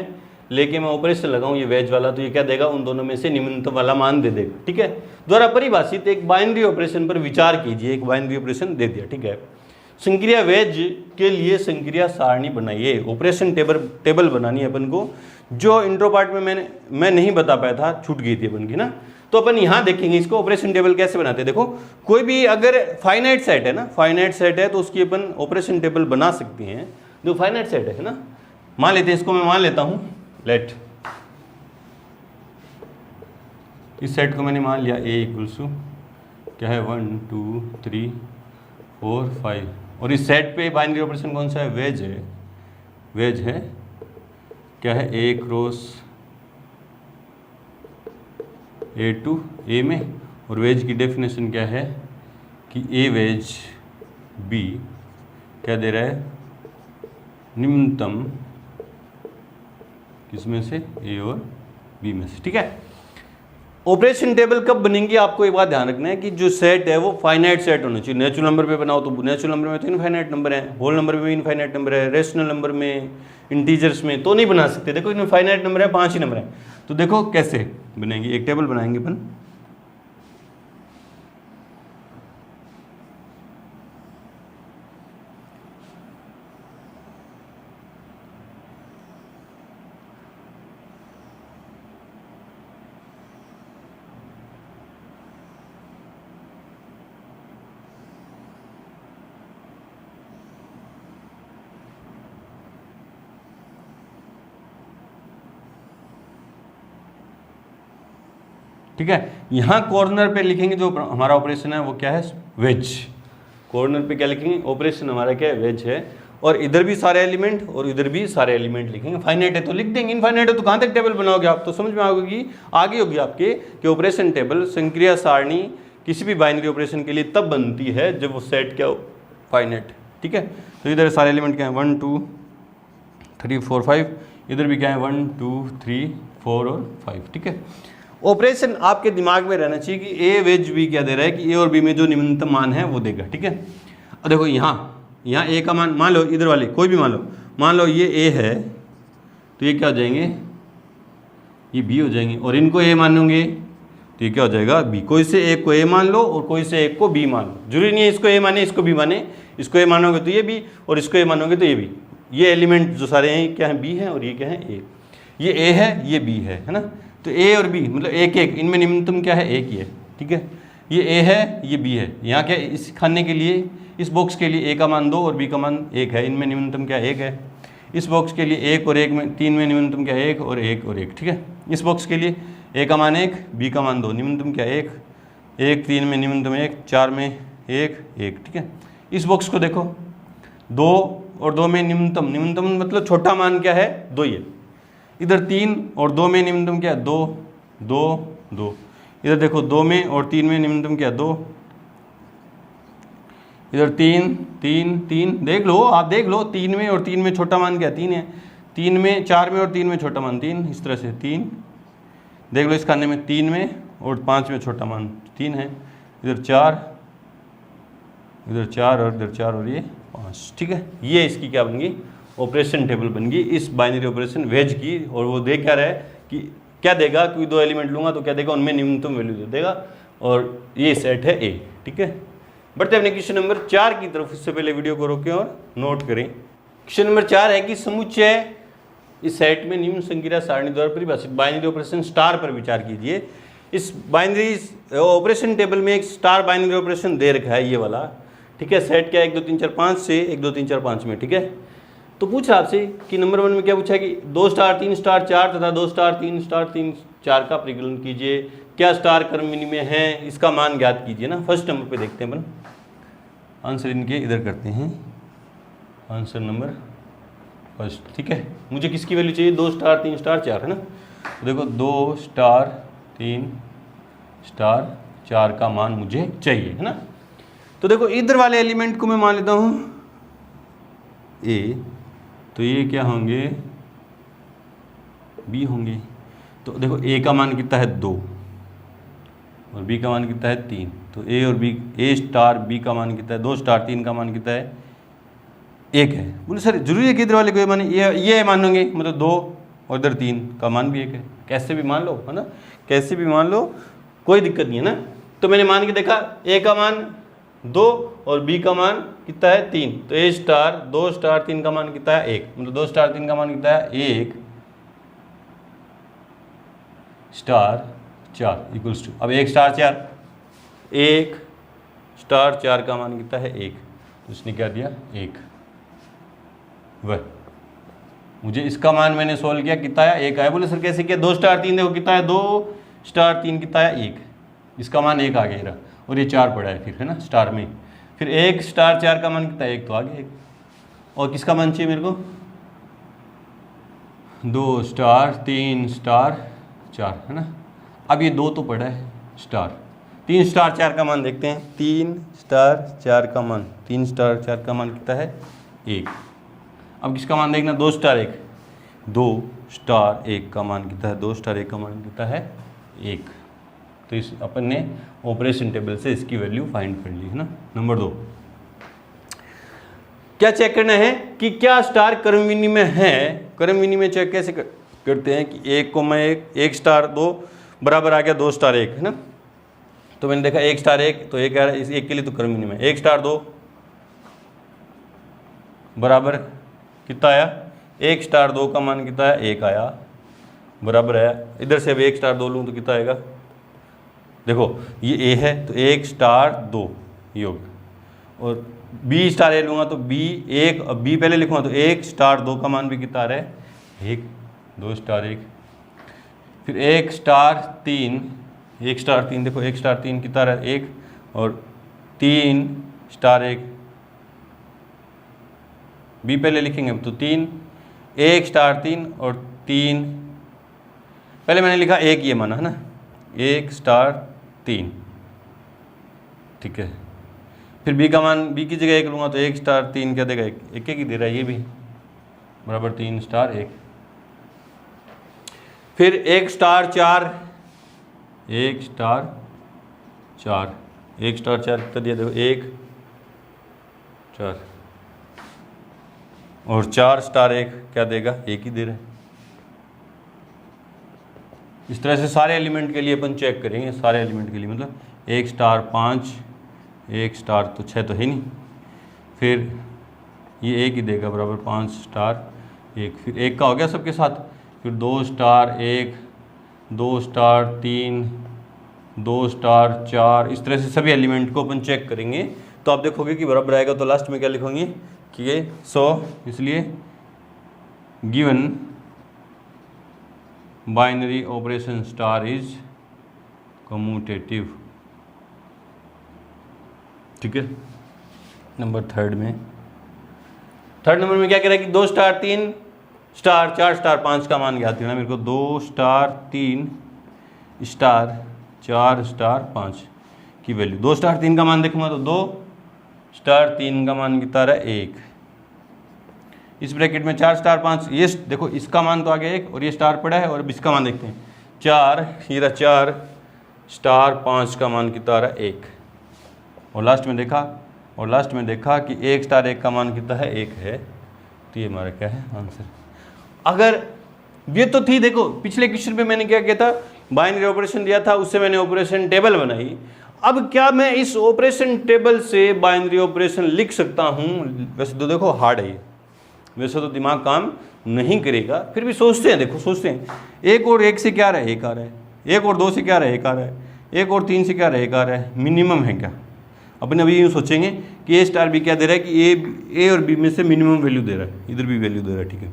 Speaker 1: लेके मैं ऑपरेशन लगाऊं ये वेज वाला, तो ये क्या देगा, उन दोनों में से निम्नतम वाला मान दे देगा। ठीक है, द्वारा परिभाषित एक बाइनरी ऑपरेशन पर विचार कीजिए। एक बाइनरी ऑपरेशन दे दिया। ठीक है, संक्रिया वेज के लिए संक्रिया सारणी बनाइए। ऑपरेशन टेबल बनानी है अपन को, जो इंट्रो पार्ट में मैं नहीं बता पाया था, छूट गई थी अपन की ना, तो अपन यहाँ देखेंगे इसको ऑपरेशन टेबल कैसे बनाते हैं। देखो, कोई भी अगर फाइनाइट सेट है ना, फाइनाइट सेट है तो उसकी अपन ऑपरेशन टेबल बना सकते हैं। जो फाइनाइट सेट है ना, मान लेते हैं इसको, मैं मान लेता हूँ, लेट इस सेट को मैंने मान लिया ए इक्वल्स टू क्या है 1 2 3 4 5, और इस सेट पे बाइनरी ऑपरेशन कौन सा है, वेज है, वेज है क्या है, ए क्रॉस ए टू ए में, और वेज की डेफिनेशन क्या है कि ए वेज बी क्या दे रहा है, निम्नतम किसमें से, ए और बी में से। ठीक है, ऑपरेशन टेबल कब बनेंगी, आपको एक बात ध्यान रखना है कि जो सेट है वो फाइनाइट सेट होना चाहिए। नेचुरल नंबर पे बनाओ तो नेचुरल नंबर में तो इनफाइनाइट नंबर है, होल नंबर में भी इनफाइनाइट नंबर है, रेशनल नंबर में, इंटीजर्स में तो नहीं बना सकते। देखो इनमें फाइनाइट नंबर है, 5 ही नंबर है, तो देखो कैसे बनेंगी। एक टेबल बनाएंगे अपन, ठीक है। यहाँ कॉर्नर पे लिखेंगे जो हमारा ऑपरेशन है वो क्या है, वेज। कॉर्नर पे क्या लिखेंगे, ऑपरेशन हमारा क्या है, वेज है, और इधर भी सारे एलिमेंट और इधर भी सारे एलिमेंट लिखेंगे। फाइनाइट है तो लिख देंगे, इनफाइनाइट है तो कहाँ तक टेबल बनाओगे आप, तो समझ में आगे होगी आपके कि ऑपरेशन टेबल संक्रिया सारणी किसी भी बाइनरी ऑपरेशन के लिए तब बनती है जब वो सेट क्या हो, फाइनाइट। ठीक है, तो इधर सारे एलिमेंट क्या है, 1 2 3 4 5, इधर भी क्या है 1 2 3 4 और 5। ठीक है, ऑपरेशन आपके दिमाग में रहना चाहिए कि ए वेज बी क्या दे रहा है कि ए और बी में जो निम्नतम मान है वो देगा। ठीक है, अब देखो यहाँ ए का मान, मान लो इधर वाले कोई भी मान लो ये ए है तो ये क्या हो जाएंगे, ये बी हो जाएंगे, और इनको ए मानोगे तो ये क्या हो जाएगा, बी। कोई से एक को ए मान लो और कोई से एक को बी मान लो, जरूरी नहीं है इसको ए माने इसको बी माने, इसको ए मानोगे तो ये बी और इसको ए मानोगे तो ये बी। ये एलिमेंट जो सारे हैं क्या है, बी है और ये क्या है, ए। ये ए है ये बी है ना, तो ए और बी मतलब एक एक, इनमें निम्नतम क्या है, एक ही है। ठीक है, ये ए है ये बी है, यहाँ क्या इस खाने के लिए, इस बॉक्स के लिए ए का मान 2 और बी का मान 1 है, इनमें निम्नतम क्या 1 है। इस बॉक्स के लिए 1 और 1 में 3 में निम्नतम क्या 1 और 1 और 1। ठीक है, इस बॉक्स के लिए ए का मान 1 बी का मान 2, निम्नतम क्या 1 1, 3 में निम्नतम 1, 4 में 1 1। ठीक है, इस बॉक्स को देखो 2 और 2 में निम्नतम मतलब छोटा मान क्या है, 2 ही है। इधर 3 और 2 में निम्नतम क्या है, 2 2 2। इधर देखो 2 में और 3 में निम्नतम क्या 2, इधर 3 3 3, देख लो आप, देख लो 3 में और 3 में छोटा मान क्या 3 है, 3 में 4 में और 3 में छोटा मान 3, इस तरह से 3 देख लो इस खाने में, 3 में और 5 में छोटा मान 3 है, इधर 4 और इधर 4 और ये 5। ठीक है, ये इसकी क्या बन गई ऑपरेशन टेबल बन गई इस बाइनरी ऑपरेशन वेज की। और वो दे क्या रहा है कि क्या देगा, कोई दो एलिमेंट लूंगा तो क्या देगा, उनमें न्यूनतम वैल्यू दे देगा, और ये सेट है ए। ठीक है, बढ़ते हैं अपने क्वेश्चन नंबर 4 की तरफ। उससे पहले वीडियो को रोकें और नोट करें। क्वेश्चन नंबर 4 है कि समुच्चय इस सेट में निम्न संक्रिया सारणी द्वारा परिभाषित बाइनरी ऑपरेशन स्टार पर विचार कीजिए। इस बाइनरी ऑपरेशन टेबल में एक स्टार बाइनरी ऑपरेशन दे रखा है, ये वाला। ठीक है, सेट क्या है 1 2 3 4 5 से 1 2 3 4 5 में। ठीक है, तो पूछ रहा आपसे कि नंबर 1 में क्या पूछा है कि 2 स्टार 3 स्टार 4 तथा 2 स्टार 3 स्टार 3 4 का परिकलन कीजिए, क्या स्टार क्रम विनिमय है, इसका मान ज्ञात कीजिए ना। फर्स्ट नंबर पे देखते हैं अपन, आंसर इनके इधर करते हैं, आंसर नंबर फर्स्ट। ठीक है, मुझे किसकी वैल्यू चाहिए, 2 स्टार 3 स्टार 4 है ना। तो देखो 2 स्टार 3 स्टार 4 का मान मुझे चाहिए, है ना। तो देखो इधर वाले एलिमेंट को मैं मान लेता हूँ ए, तो ये क्या होंगे, बी होंगे। तो देखो ए का मान कितना है 2 और बी का मान कितना है 3। तो ए और बी, ए स्टार बी का मान कितना है 2 स्टार 3 का मान कितना है 1 है। बोले सर जरूरी है कि इधर वाले को ये मान ये मानोगे, मतलब 2 और इधर 3 का मान भी 1 है। कैसे भी मान लो, है ना, कैसे भी मान लो, कोई दिक्कत नहीं है ना। तो मैंने मान के देखा ए का मान 2 और बी का मान कितना है 3। तो ए स्टार 2 स्टार 3 का मान कितना है 1, मतलब 2 स्टार 3 का मान कितना है 1 स्टार 4 इक्वल्स टू, अब 1 स्टार 4, 1 स्टार 4 का मान कितना है 1, तो उसने क्या दिया 1। वह मुझे इसका मान मैंने सोल्व किया, कितना है 1 आया। बोले सर कैसे किया, 2 स्टार 3 देखो कितना है 2 स्टार 3 कितना है 1, इसका मान 1 आ गया और ये 4 पड़ा है फिर, है ना, स्टार में। फिर 1 स्टार 4 का मान कितना है 1, तो आ गया 1। और किसका मान चाहिए मेरे को, 2 स्टार 3 स्टार 4, है ना। अब ये 2 तो पड़ा है स्टार, 3 स्टार 4 का मान देखते हैं। 3 स्टार 4 का मान, 3 स्टार 4 का मान कितना है 1। अब किसका मान देखना, 2 स्टार 1, 2 स्टार 1 का मान कितना है, 2 स्टार 1 का मान कितना है 1। तो इस अपन ने ऑपरेशन टेबल से इसकी वैल्यू फाइंड कर ली, है ना। नंबर 2, क्या चेक करना है कि क्या स्टार क्रम विनिमय है। क्रम विनिमय चेक कैसे करते हैं कि 1 स्टार 2 बराबर आ गया 2 स्टार 1, है ना। तो मैंने देखा 1 स्टार 1, तो 1 कह रहा है, इस 1 के लिए तो क्रम विनिमय। 1 स्टार 2 बराबर कितना आया, 1 स्टार 2 का मान कितना है 1 आया, बराबर आया। इधर से अब 1 स्टार 2 लूँ तो कितना आएगा, देखो ये ए है तो 1 स्टार 2 योग, और बी स्टार ए लूँगा तो बी 1, अब बी पहले लिखूँगा तो 1 स्टार 2 का मान भी कितना आ रहा है 1, 2 स्टार 1। फिर 1 स्टार 3, 1 स्टार 3 देखो 1 स्टार 3 कितना आ रहा है 1, और 3 स्टार 1, बी पहले लिखेंगे तो 3, 1 स्टार 3 और 3, पहले मैंने लिखा 1 ये माना, है ना, 1 स्टार 3, ठीक है। फिर बी का मान, बी की जगह 1 लूँगा तो 1 स्टार 3 क्या देगा 1 ही दे रहा है ये भी, बराबर 3 स्टार 1। फिर 1 स्टार 4, 1 स्टार 4, 1 स्टार 4 कितना दिया देखो 1 4, और 4 स्टार 1 क्या देगा 1 ही दे रहा है। इस तरह से सारे एलिमेंट के लिए अपन चेक करेंगे, सारे एलिमेंट के लिए, मतलब 1 स्टार 5, 1 स्टार तो 6 तो है नहीं, फिर ये 1 ही देगा बराबर 5 स्टार 1, फिर 1 का हो गया सबके साथ। फिर 2 स्टार 1, 2 स्टार 3, 2 स्टार 4, इस तरह से सभी एलिमेंट को अपन चेक करेंगे। तो आप देखोगे कि बराबर आएगा, तो लास्ट में क्या लिखोगे कि ये 100, इसलिए given binary operation star is commutative, ठीक है। नंबर 3 में, 3rd नंबर में क्या कह रहा है कि 2 स्टार 3 स्टार 4 स्टार 5 का मान ज्ञात करना मेरे को। 2 स्टार 3 स्टार 4 स्टार 5 की वैल्यू, 2 स्टार 3 का मान देखूंगा तो 2 स्टार 3 का मान कितना रहा है 1, इस ब्रैकेट में 4 स्टार 5, ये देखो इसका मान तो आ गया 1 और ये स्टार पड़ा है, और अब इसका मान देखते हैं 4, ये रहा 4 स्टार 5 का मान कितना आ रहा है 1, और लास्ट में देखा कि 1 स्टार 1 का मान कितना है 1 है, तो ये हमारा क्या है आंसर। अगर ये तो थी, देखो पिछले क्वेश्चन पे मैंने क्या किया था, बाइनरी ऑपरेशन दिया था, उससे मैंने ऑपरेशन टेबल बनाई। अब क्या मैं इस ऑपरेशन टेबल से बाइनरी ऑपरेशन लिख सकता हूँ? वैसे तो देखो हार्ड है ये, वैसे तो दिमाग काम नहीं करेगा, फिर भी सोचते हैं, देखो सोचते हैं, एक और एक से क्या रहा है, एक आ रहा है, एक और दो से क्या रहा है, एक आ रहा है, एक और तीन से क्या रहा है, एक आ रहा है, मिनिमम है क्या? अपन अभी यूँ सोचेंगे कि ए स्टार बी क्या दे रहा है कि ए और बी में से मिनिमम वैल्यू दे रहा है, इधर भी वैल्यू दे रहा है, ठीक है।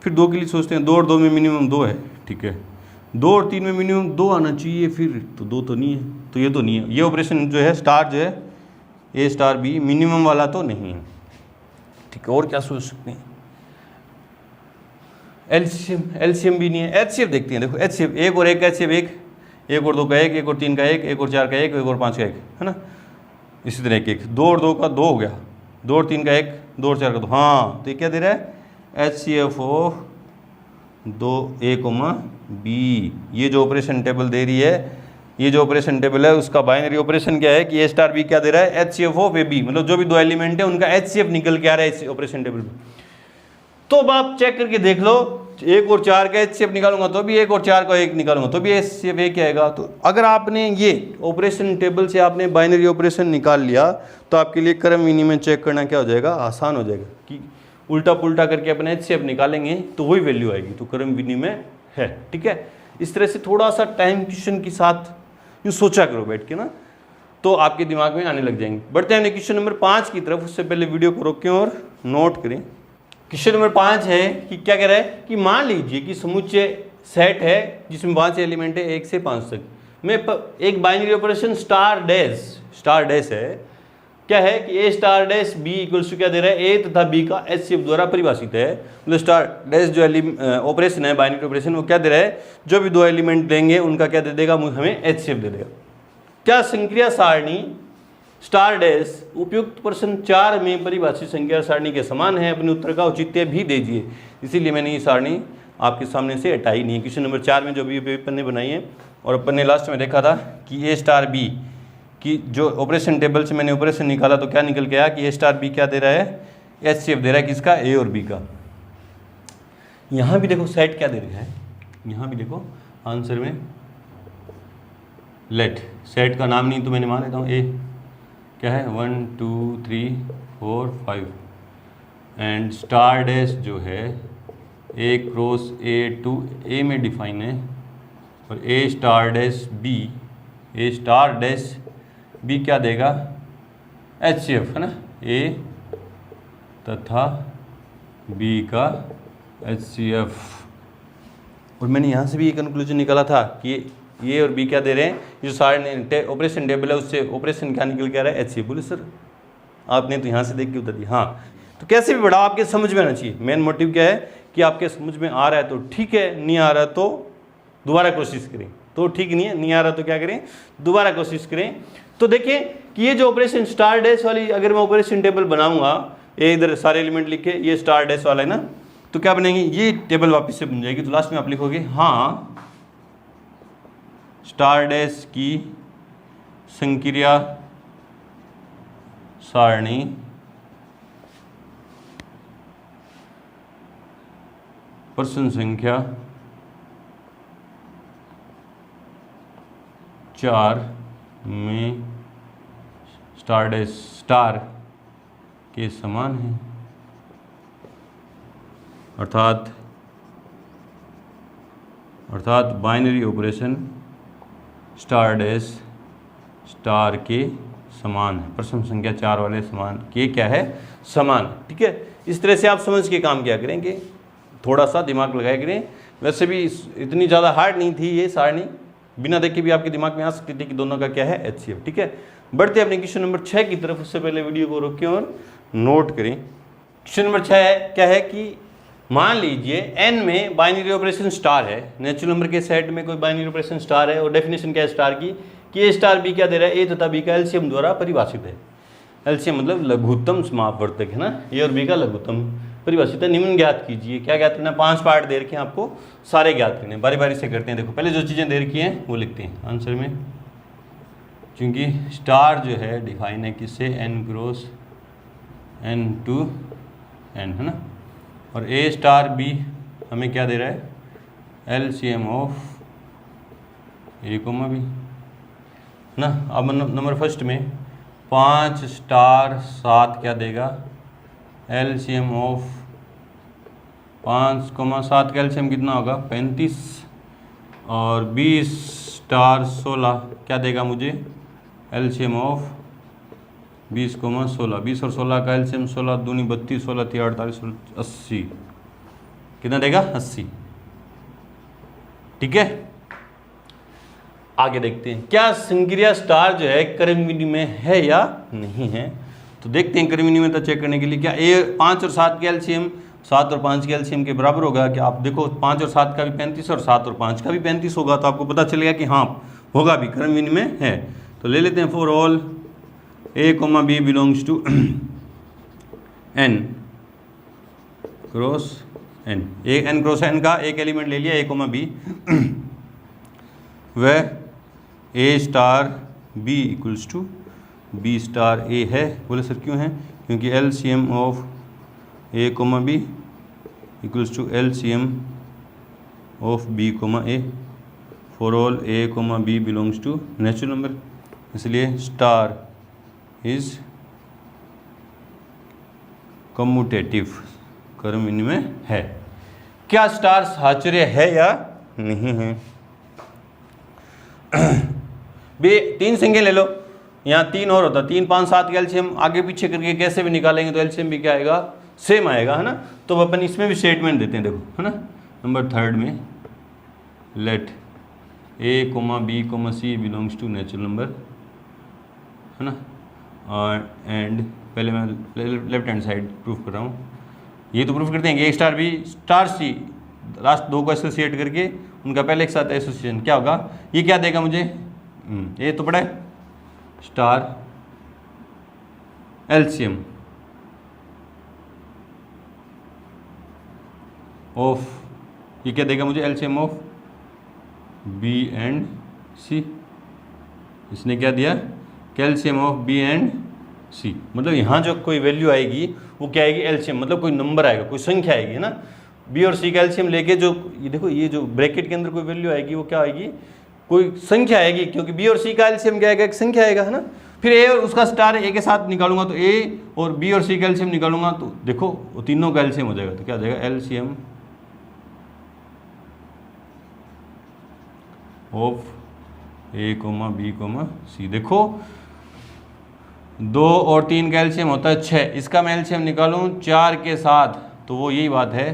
Speaker 1: फिर दो के लिए सोचते हैं, 2 और 2 में मिनिमम 2 है, ठीक है, 2 और 3 में मिनिमम 2 आना चाहिए, फिर तो 2 तो नहीं है, तो ये तो नहीं है, ये ऑपरेशन जो है स्टार जो है ए स्टार बी मिनिमम वाला तो नहीं है, ठीक है। और क्या सोच सकते हैं? एलसीएम भी नहीं है, एचसीएफ देखते हैं, देखो एचसीएफ, एक और एक का एचसीएफ एक और 2 का एक और 3 का एक और 4 का एक और 5 का एक, है ना, इसी तरह एक 2 और 2 का 2 हो गया, 2 और 3 का 1, 2 और 4 का 2, हाँ, तो ये क्या दे रहा है, HCF of 2 A comma B. ये जो ऑपरेशन टेबल दे रही है, ये जो ऑपरेशन टेबल है उसका बाइनरी ऑपरेशन क्या है कि ए स्टार बी क्या दे रहा है, एचसीएफ ऑफ ए बी, मतलब जो भी 2 एलिमेंट है उनका एचसीएफ निकल के आ रहा है इस ऑपरेशन टेबल में। तो अब आप चेक करके देख लो, 1 और 4 का एचसीएफ निकालूंगा तो भी 1 और 4 का 1 निकालूंगा तो भी एचसीएफ एक आएगा। तो अगर आपने ये ऑपरेशन टेबल से आपने बाइनरी ऑपरेशन निकाल लिया तो आपके लिए क्रम विनिमय चेक करना क्या हो जाएगा, आसान हो जाएगा, कि उल्टा पुल्टा करके अपने एचसीएफ निकालेंगे तो वही वैल्यू आएगी, तो क्रम विनिमय है, ठीक है। इस तरह से थोड़ा सा टाइम क्वेश्चन के साथ यूँ सोचा करो बैठ के ना, तो आपके दिमाग में आने लग जाएंगे। बढ़ते हैं क्वेश्चन नंबर 5 की तरफ, उससे पहले वीडियो को रोकें और नोट करें। क्वेश्चन नंबर 5 है कि क्या कह रहा है कि मान लीजिए कि समुच्चय सेट है जिसमें 5 एलिमेंट है 1 से 5 तक, में एक बाइनरी ऑपरेशन स्टार डैश है, क्या है कि A star dash B equals to क्या दे रहा है, ए तथा बी का एचसीएफ द्वारा परिभाषित है, मतलब स्टार डैश जो ऑपरेशन है बाइनरी ऑपरेशन, वो क्या दे रहा है, जो भी 2 एलिमेंट लेंगे उनका क्या दे देगा, हमें एचसीएफ दे देगा। क्या संक्रिया सारणी स्टार डैश उपयुक्त प्रश्न 4 में परिभाषित संख्या सारणी के समान है? अपने उत्तर का औचित्य भी दीजिए। इसीलिए मैंने ये सारणी आपके सामने से हटाई नहीं है। क्वेश्चन नंबर 4 में जो भी पेपर ने बनाई है, और अपन ने लास्ट में देखा था कि ए स्टार बी की जो ऑपरेशन टेबल से मैंने ऑपरेशन निकाला तो क्या निकल के आया कि ए स्टार बी क्या दे रहा है, एचसीएफ दे रहा है किसका, ए और बी का। यहाँ भी देखो सेट क्या दे रहा है, यहाँ भी देखो आंसर में लेट, सेट का नाम नहीं तो मैंने मान लेता हूँ ए, क्या है 1 2 3 4 5, एंड स्टार डैश जो है ए क्रॉस ए टू ए में डिफाइन है, और ए स्टार डैश बी क्या देगा, एचसीएफ, है ना, ए तथा बी का एचसीएफ। और मैंने यहाँ से भी ये कंक्लूजन निकाला था कि ए और बी क्या दे रहे हैं, जो सारे ऑपरेशन टेबल है उससे ऑपरेशन क्या निकल के आ रहा है, एचसीएफ। बोले सर आपने तो यहाँ से देख के उतर दिया, हाँ, तो कैसे भी बढ़ाओ आपके समझ में आना चाहिए। मेन मोटिव क्या है कि आपके समझ में आ रहा है तो ठीक है, नहीं आ रहा तो दोबारा कोशिश करें, तो ठीक नहीं आ रहा तो क्या करें, दोबारा कोशिश करें। तो देखिए कि ये जो ऑपरेशन स्टार डैश वाली, अगर मैं ऑपरेशन टेबल बनाऊंगा, ये इधर सारे एलिमेंट लिख के, ये स्टार डैश वाला है ना, तो क्या बनेंगे, ये टेबल वापस से बन जाएगी। तो लास्ट में आप लिखोगे हाँ स्टार डैश की संक्रिया सारणी प्रश्न संख्या 4 में स्टार डैश स्टार के समान है, अर्थात binary operation star dash star के समान है, प्रश्न संख्या 4 वाले समान के क्या है, समान, ठीक है। इस तरह से आप समझ के काम किया करेंगे, थोड़ा सा दिमाग लगाया करें। वैसे भी इतनी ज़्यादा हार्ड नहीं थी ये सारणी, बिना देखे भी आपके दिमाग में आ सकती थी कि दोनों का क्या है, एचसीएफ, ठीक है। बढ़ते हैं अपने क्वेश्चन नंबर 6 की तरफ, उससे पहले वीडियो को रोकें और नोट करें। क्वेश्चन नंबर 6 क्या है कि मान लीजिए n में बाइनरी ऑपरेशन स्टार है, नेचुरल नंबर के सेट में कोई बाइनरी ऑपरेशन स्टार है, और डेफिनेशन क्या है स्टार की कि ए स्टार बी क्या दे रहा है, ए तथा बी का एलसीएम द्वारा परिभाषित है। एलसीएम मतलब लघुत्तम समापवर्तक है ना, ए और बी का लघुत्तम परिभाषित है। निम्न ज्ञात कीजिए, क्या ज्ञात करना है, 5 पार्ट दे रखे हैं आपको, सारे ज्ञात करने, बारी बारी से करते हैं। देखो पहले जो चीज़ें दे रखी हैं वो लिखते हैं आंसर में, क्योंकि स्टार जो है डिफाइन है किससे, n cross n to n, है ना, और ए स्टार बी हमें क्या दे रहा है, LCM of A comma B ना। अब नंबर फर्स्ट में 5 स्टार 7 क्या देगा, एलसीएम ऑफ 5,7 का एलसीएम कितना होगा 35, और 20 स्टार 16 क्या देगा मुझे, एलसीएम ऑफ 20,16। 20 और 16 का एलसीएम 16 दूनी 32, 16 थी 48, 80 कितना देगा 80। ठीक है, आगे देखते हैं क्या संक्रिया स्टार जो है क्रम विनिमय है या नहीं है। तो देखते हैं क्रम विनिमय चेक करने के लिए क्या ए 5 और 7 के एलसीएम 7 और 5 के एलसीएम के बराबर होगा। कि आप देखो 5 और 7 का भी 35 और 7 और 5 का भी 35 होगा, तो आपको पता चलेगा कि हाँ होगा भी, क्रम विनिमय है। तो ले लेते हैं for all A comma B belongs to N cross N, N cross N का एक एलिमेंट ले लिया ए कोमा बी, वह A star B equals to B star A है। बोले सर क्यों है, क्योंकि LCM of A comma B equals to LCM of B comma A for all A comma B belongs to natural number, इसलिए star is commutative, क्रम विनिमय है। क्या स्टार साहचर्य है या नहीं है। बे 3 संख्या ले लो, यहाँ 3 और होता 3 5 7 का एलसीएम आगे पीछे करके कैसे भी निकालेंगे तो एलसीएम भी क्या आएगा, सेम आएगा, है ना। तो अपन इसमें भी स्टेटमेंट देते हैं, देखो है ना। नंबर 3 में let A comma B comma C belongs to natural number, है ना। और एंड पहले मैं लेफ्ट हैंड साइड प्रूफ कर रहा हूँ, ये तो प्रूफ करते हैं कि A star B star C last 2 को एसोसिएट करके उनका पहले एक साथ एसोसिएशन क्या होगा, ये क्या देगा मुझे, ये तो पड़ा है स्टार एलसीएम ऑफ, ये क्या देगा मुझे, एलसीएम ऑफ बी एंड सी। इसने क्या दिया, कैल्शियम ऑफ बी एंड सी। मतलब यहाँ जो कोई वैल्यू आएगी वो क्या आएगी, एलसीएम, मतलब कोई नंबर आएगा, कोई संख्या आएगी, है ना। बी और सी का एलसीएम लेके जो ये देखो, ये जो ब्रैकेट के अंदर कोई वैल्यू आएगी वो क्या आएगी, कोई संख्या आएगी, क्योंकि बी और सी का एलसीएम क्या आएगा, एक संख्या आएगा, है ना। फिर ए और उसका स्टार ए के साथ निकालूंगा तो ए और बी और सी का एलसीएम निकालूंगा तो देखो वो तीनों का एलसीएम हो जाएगा, तो क्या हो जाएगा, LCM of A comma B comma C. देखो 2 और 3 का एलसीएम होता है 6, इसका मैं एलसीएम निकालूं 4 के साथ, तो वो यही बात है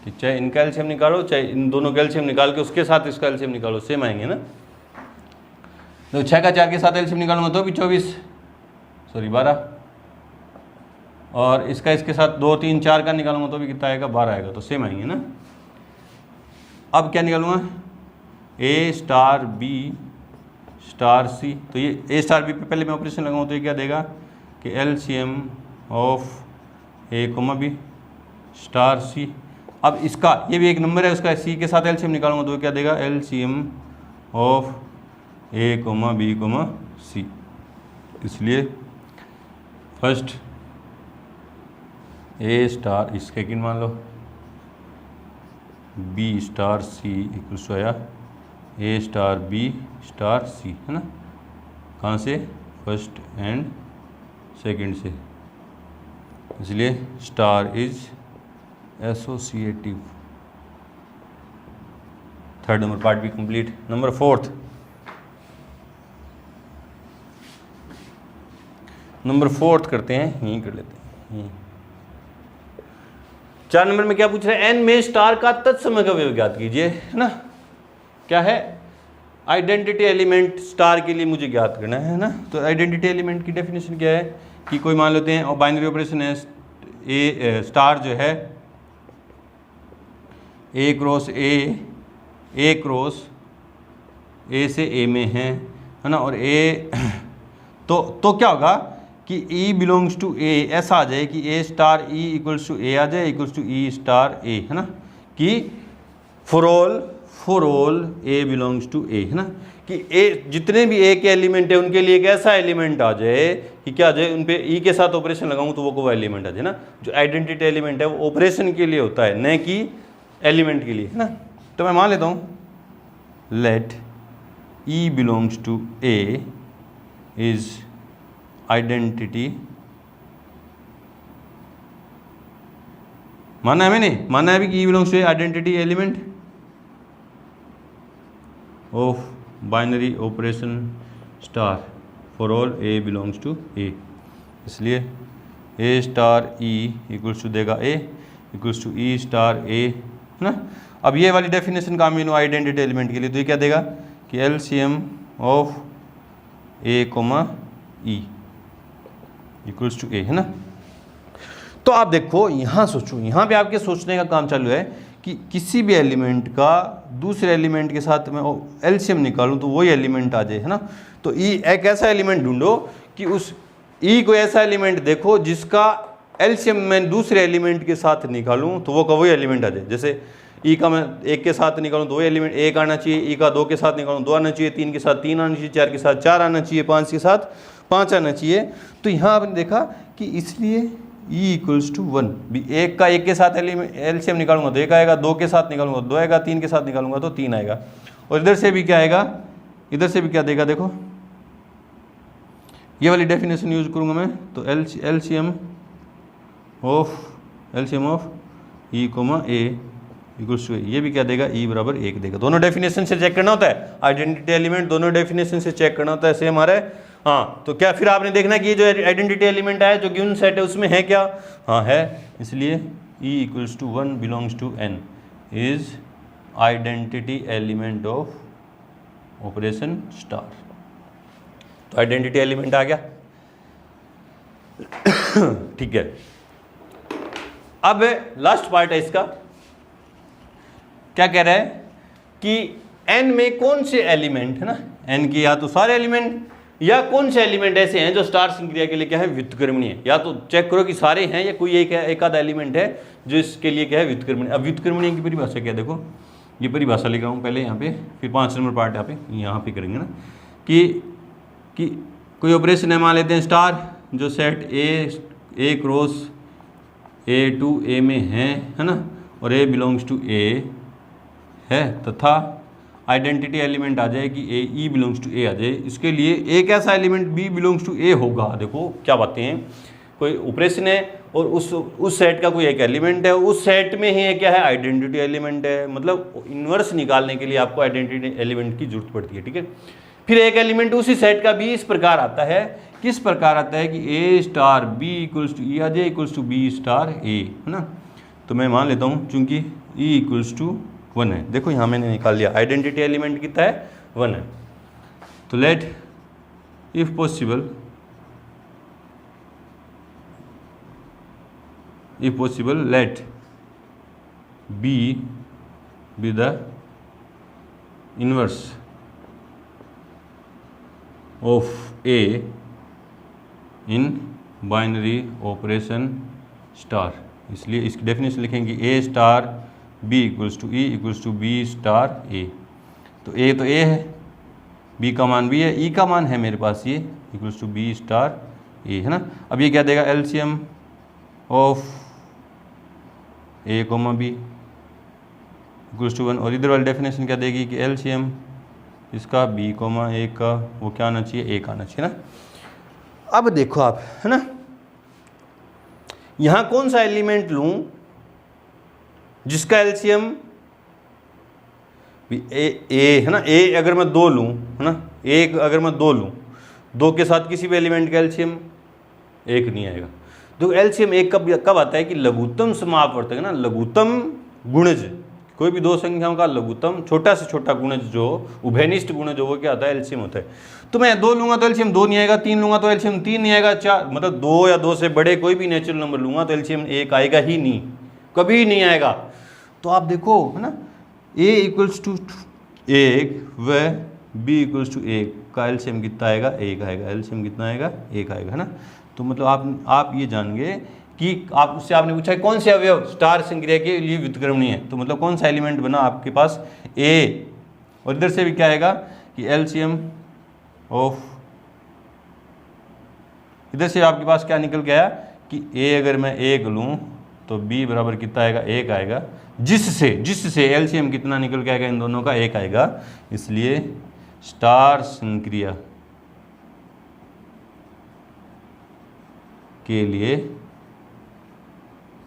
Speaker 1: कि चाहे इनका एलसीएम निकालो चाहे इन दोनों का एलसीएम निकाल के उसके साथ इसका एलसीएम निकालो, सेम आएंगे ना। तो 6 का 4 के साथ एलसीएम निकालूंगा तो भी 12, और इसका इसके साथ 2 3 4 का निकालूंगा तो भी कितना आएगा, 12 आएगा, तो सेम आएंगे ना। अब क्या निकालूंगा, ए स्टार बी स्टार सी, तो ये ए स्टार बी पे पहले मैं ऑपरेशन लगाऊँ तो ये क्या देगा कि LCM of A comma B star C. अब इसका ये भी एक नंबर है, उसका सी के साथ एलसीएम निकालूंगा तो क्या देगा, LCM of A comma B comma C. इसलिए फर्स्ट ए स्टार, इसके किन मान लो B star C equals to आया A star B star C, है ना। कहाँ से, फर्स्ट एंड सेकंड से, इसलिए star is associative. 3rd number part भी complete. Number 4th, number 4th करते हैं, यहीं कर लेते हैं। 4 नंबर में क्या पूछ रहे हैं, एन में स्टार का तत्समय का विभव ज्ञात कीजिए, है ना। क्या है, आइडेंटिटी एलिमेंट स्टार के लिए मुझे ज्ञात करना है ना। तो आइडेंटिटी एलिमेंट की डेफिनेशन क्या है कि कोई मान लेते हैं और बाइनरी ऑपरेशन है, ए स्टार जो है ए क्रॉस ए क्रॉस ए से ए में है ना। और ए तो क्या होगा कि E बिलोंग्स टू ए, ऐसा आ जाए कि A star E equals to A आ जाए, equals to E star A, है ना। कि for for all A belongs to ए, है ना, कि ए जितने भी ए के एलिमेंट है उनके लिए एक ऐसा एलिमेंट आ जाए कि क्या आ जाए, उन पे ई के साथ ऑपरेशन लगाऊं तो वो एलिमेंट आ जाए ना। जो आइडेंटिटी एलिमेंट है वो ऑपरेशन के लिए होता है, न कि एलिमेंट के लिए, है ना। तो मैं मान लेता हूं let E belongs to A is identity, माना है मैंने, माना है भी कि E belongs to A identity element of binary operation star for all A belongs to A. इसलिए A star E equals to देगा A equals to E star A, है ना। अब ये वाली डेफिनेशन काम इन आइडेंटिटी एलिमेंट के लिए, तो ये क्या देगा कि LCM of A comma e equals to ए, है ना। तो आप देखो यहाँ सोचो, यहाँ पे आपके सोचने का काम चालू है कि किसी भी एलिमेंट का दूसरे एलिमेंट के साथ मैं एलसीएम निकालूं तो वही एलिमेंट आ जाए, है ना। तो ई एक ऐसा एलिमेंट ढूंढो कि उस ई को ऐसा एलिमेंट देखो जिसका एलसीएम मैं दूसरे एलिमेंट के साथ निकालूं तो वो का वही एलिमेंट आ जाए। जैसे ई का मैं एक के साथ निकालूं तो वही एलिमेंट एक आना चाहिए, ई का दो के साथ निकालूं दो आना चाहिए, तीन के साथ तीन आना चाहिए, चार के साथ चार आना चाहिए, पाँच के साथ पाँच आना चाहिए। तो यहाँ आपने देखा कि इसलिए ई इक्वल्स टू वन भी, एक का एक के साथ एलसीएम निकालूंगा तो एक आएगा, दो के साथ निकालूंगा दो आएगा, तीन के साथ निकालूंगा तो तीन आएगा। और इधर से भी क्या आएगा, इधर से भी क्या देगा, देखो ये वाली डेफिनेशन यूज करूंगा मैं, तो LCM of e comma a equals to a, ये भी क्या देगा, ई बराबर एक देगा। दोनों डेफिनेशन से चेक करना होता है, आइडेंटिटी एलिमेंट दोनों डेफिनेशन से चेक करना होता है, सेम आ रहा है। हाँ, तो क्या फिर आपने देखना कि ये जो आइडेंटिटी एलिमेंट है जो गिवन सेट है उसमें है क्या, हाँ है। इसलिए E equals to one belongs to N is identity element of operation star. तो आइडेंटिटी एलिमेंट आ गया, ठीक है। अब लास्ट पार्ट है इसका, क्या कह रहा है कि एन में कौन से एलिमेंट, है ना, एन के या तो सारे एलिमेंट या कौन से एलिमेंट ऐसे हैं जो स्टार संक्रिया के लिए क्या है, व्युत्क्रमणीय है। या तो चेक करो कि सारे हैं या कोई एक आधा एलिमेंट है जो इसके लिए क्या है, व्युत्क्रमणीय। अब व्युत्क्रमणीय की परिभाषा क्या, देखो ये परिभाषा लिख रहा हूँ पहले यहाँ पे, फिर 5 नंबर पार्ट यहाँ पे करेंगे ना, कि कोई ऑपरेशन है, मान लेते हैं स्टार जो set a cross a to a में है ना, और ए बिलोंग्स टू ए है, तथा आइडेंटिटी एलिमेंट आ जाए कि ए ई बिलोंग्स टू ए आ जाए। इसके लिए एक ऐसा एलिमेंट बी बिलोंग्स टू ए होगा। देखो क्या बातें हैं, कोई ऑपरेशन है और उस सेट का कोई एक एलिमेंट है, उस सेट में ही क्या है, आइडेंटिटी एलिमेंट है। मतलब इन्वर्स निकालने के लिए आपको आइडेंटिटी एलिमेंट की जरूरत पड़ती है, ठीक है। फिर एक एलिमेंट उसी सेट का भी इस प्रकार आता है, किस प्रकार आता है कि A star B equals to ई आ जाए equals to B star A, है ना। तो मैं मान लेता हूँ चूंकि ई इक्वल्स टू वन है, देखो यहाँ मैंने निकाल लिया आइडेंटिटी एलिमेंट कितना है, वन है। तो let if possible let b be the inverse of a in binary operation star. इसलिए इसकी डेफिनेशन लिखेंगे a star B equals to e equals to B star a. तो ए है, बी का मान बी है, ई का मान है मेरे पास ये equals to B star A, है ना। अब ये क्या देगा, LCM of A comma B equals to one, और इधर वाली डेफिनेशन क्या देगी कि एलसीएम इसका बी कोमा ए का वो क्या आना चाहिए, एक आना चाहिए ना। अब देखो आप, है ना, यहाँ कौन सा एलिमेंट लूँ जिसका एलसीएम ए है ना, ए अगर मैं दो लूँ, है ना, एक अगर मैं दो लूँ, दो के साथ किसी भी एलिमेंट का एलसीएम एक नहीं आएगा। तो एलसीएम एक कब आता है कि लघुत्तम समापवर्तक है ना, लघुत्तम गुणज, कोई भी दो संख्याओं का लघुत्तम छोटा से छोटा गुणज जो उभयनिष्ठ गुणज जो वो क्या होता है, एलसीएम होता है। तो मैं दो लूंगा तो एलसीएम दो नहीं आएगा, तीन लूंगा तो एलसीएम तीन नहीं आएगा, चार मतलब दो या दो से बड़े कोई भी नेचुरल नंबर लूंगा तो एलसीएम एक आएगा ही नहीं, कभी नहीं आएगा। तो आप देखो, है ना, ए इक्वल्स टू एक व बी इक्वल्स टू एक का एलसीएम कितना आएगा, एक आएगा, एलसीएम कितना आएगा, एक आएगा, है ना। तो मतलब आप ये जान गए कि आप उससे आपने पूछा कौन से अवयव स्टार संक्रिया के लिए व्युत्क्रमणीय है, तो मतलब कौन सा एलिमेंट बना आपके पास ए, और इधर से भी क्या आएगा कि एलसीएम ऑफ, इधर से आपके पास क्या निकल के आया कि ए अगर मैं 1 लूँ तो बी बराबर कितना आएगा 1 आएगा, जिससे एलसीएम कितना निकल के आएगा इन दोनों का 1 आएगा। इसलिए स्टार संक्रिया के लिए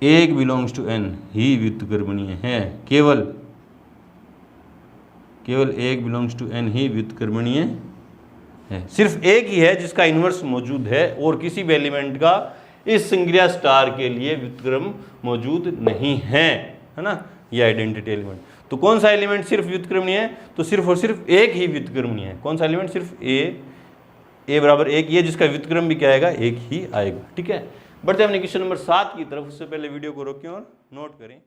Speaker 1: 1 बिलोंग्स टू एन ही व्युत्क्रमणीय है, केवल 1 बिलोंग्स टू एन ही व्युत्क्रमणीय है। सिर्फ एक ही है जिसका इन्वर्स मौजूद है और किसी भी एलिमेंट का इस संक्रिया स्टार के लिए व्युत्क्रम मौजूद नहीं है, है ना, ये आइडेंटिटी एलिमेंट। तो कौन सा एलिमेंट सिर्फ व्युत्क्रमणीय है, तो सिर्फ और सिर्फ एक ही व्युत्क्रमणीय है। कौन सा एलिमेंट, सिर्फ ए बराबर 1 ये, जिसका व्युत्क्रम भी क्या आएगा 1 ही आएगा। ठीक है, बढ़ते हैं अपने क्वेश्चन नंबर 7 की तरफ। उससे पहले वीडियो को रोकें और नोट करें।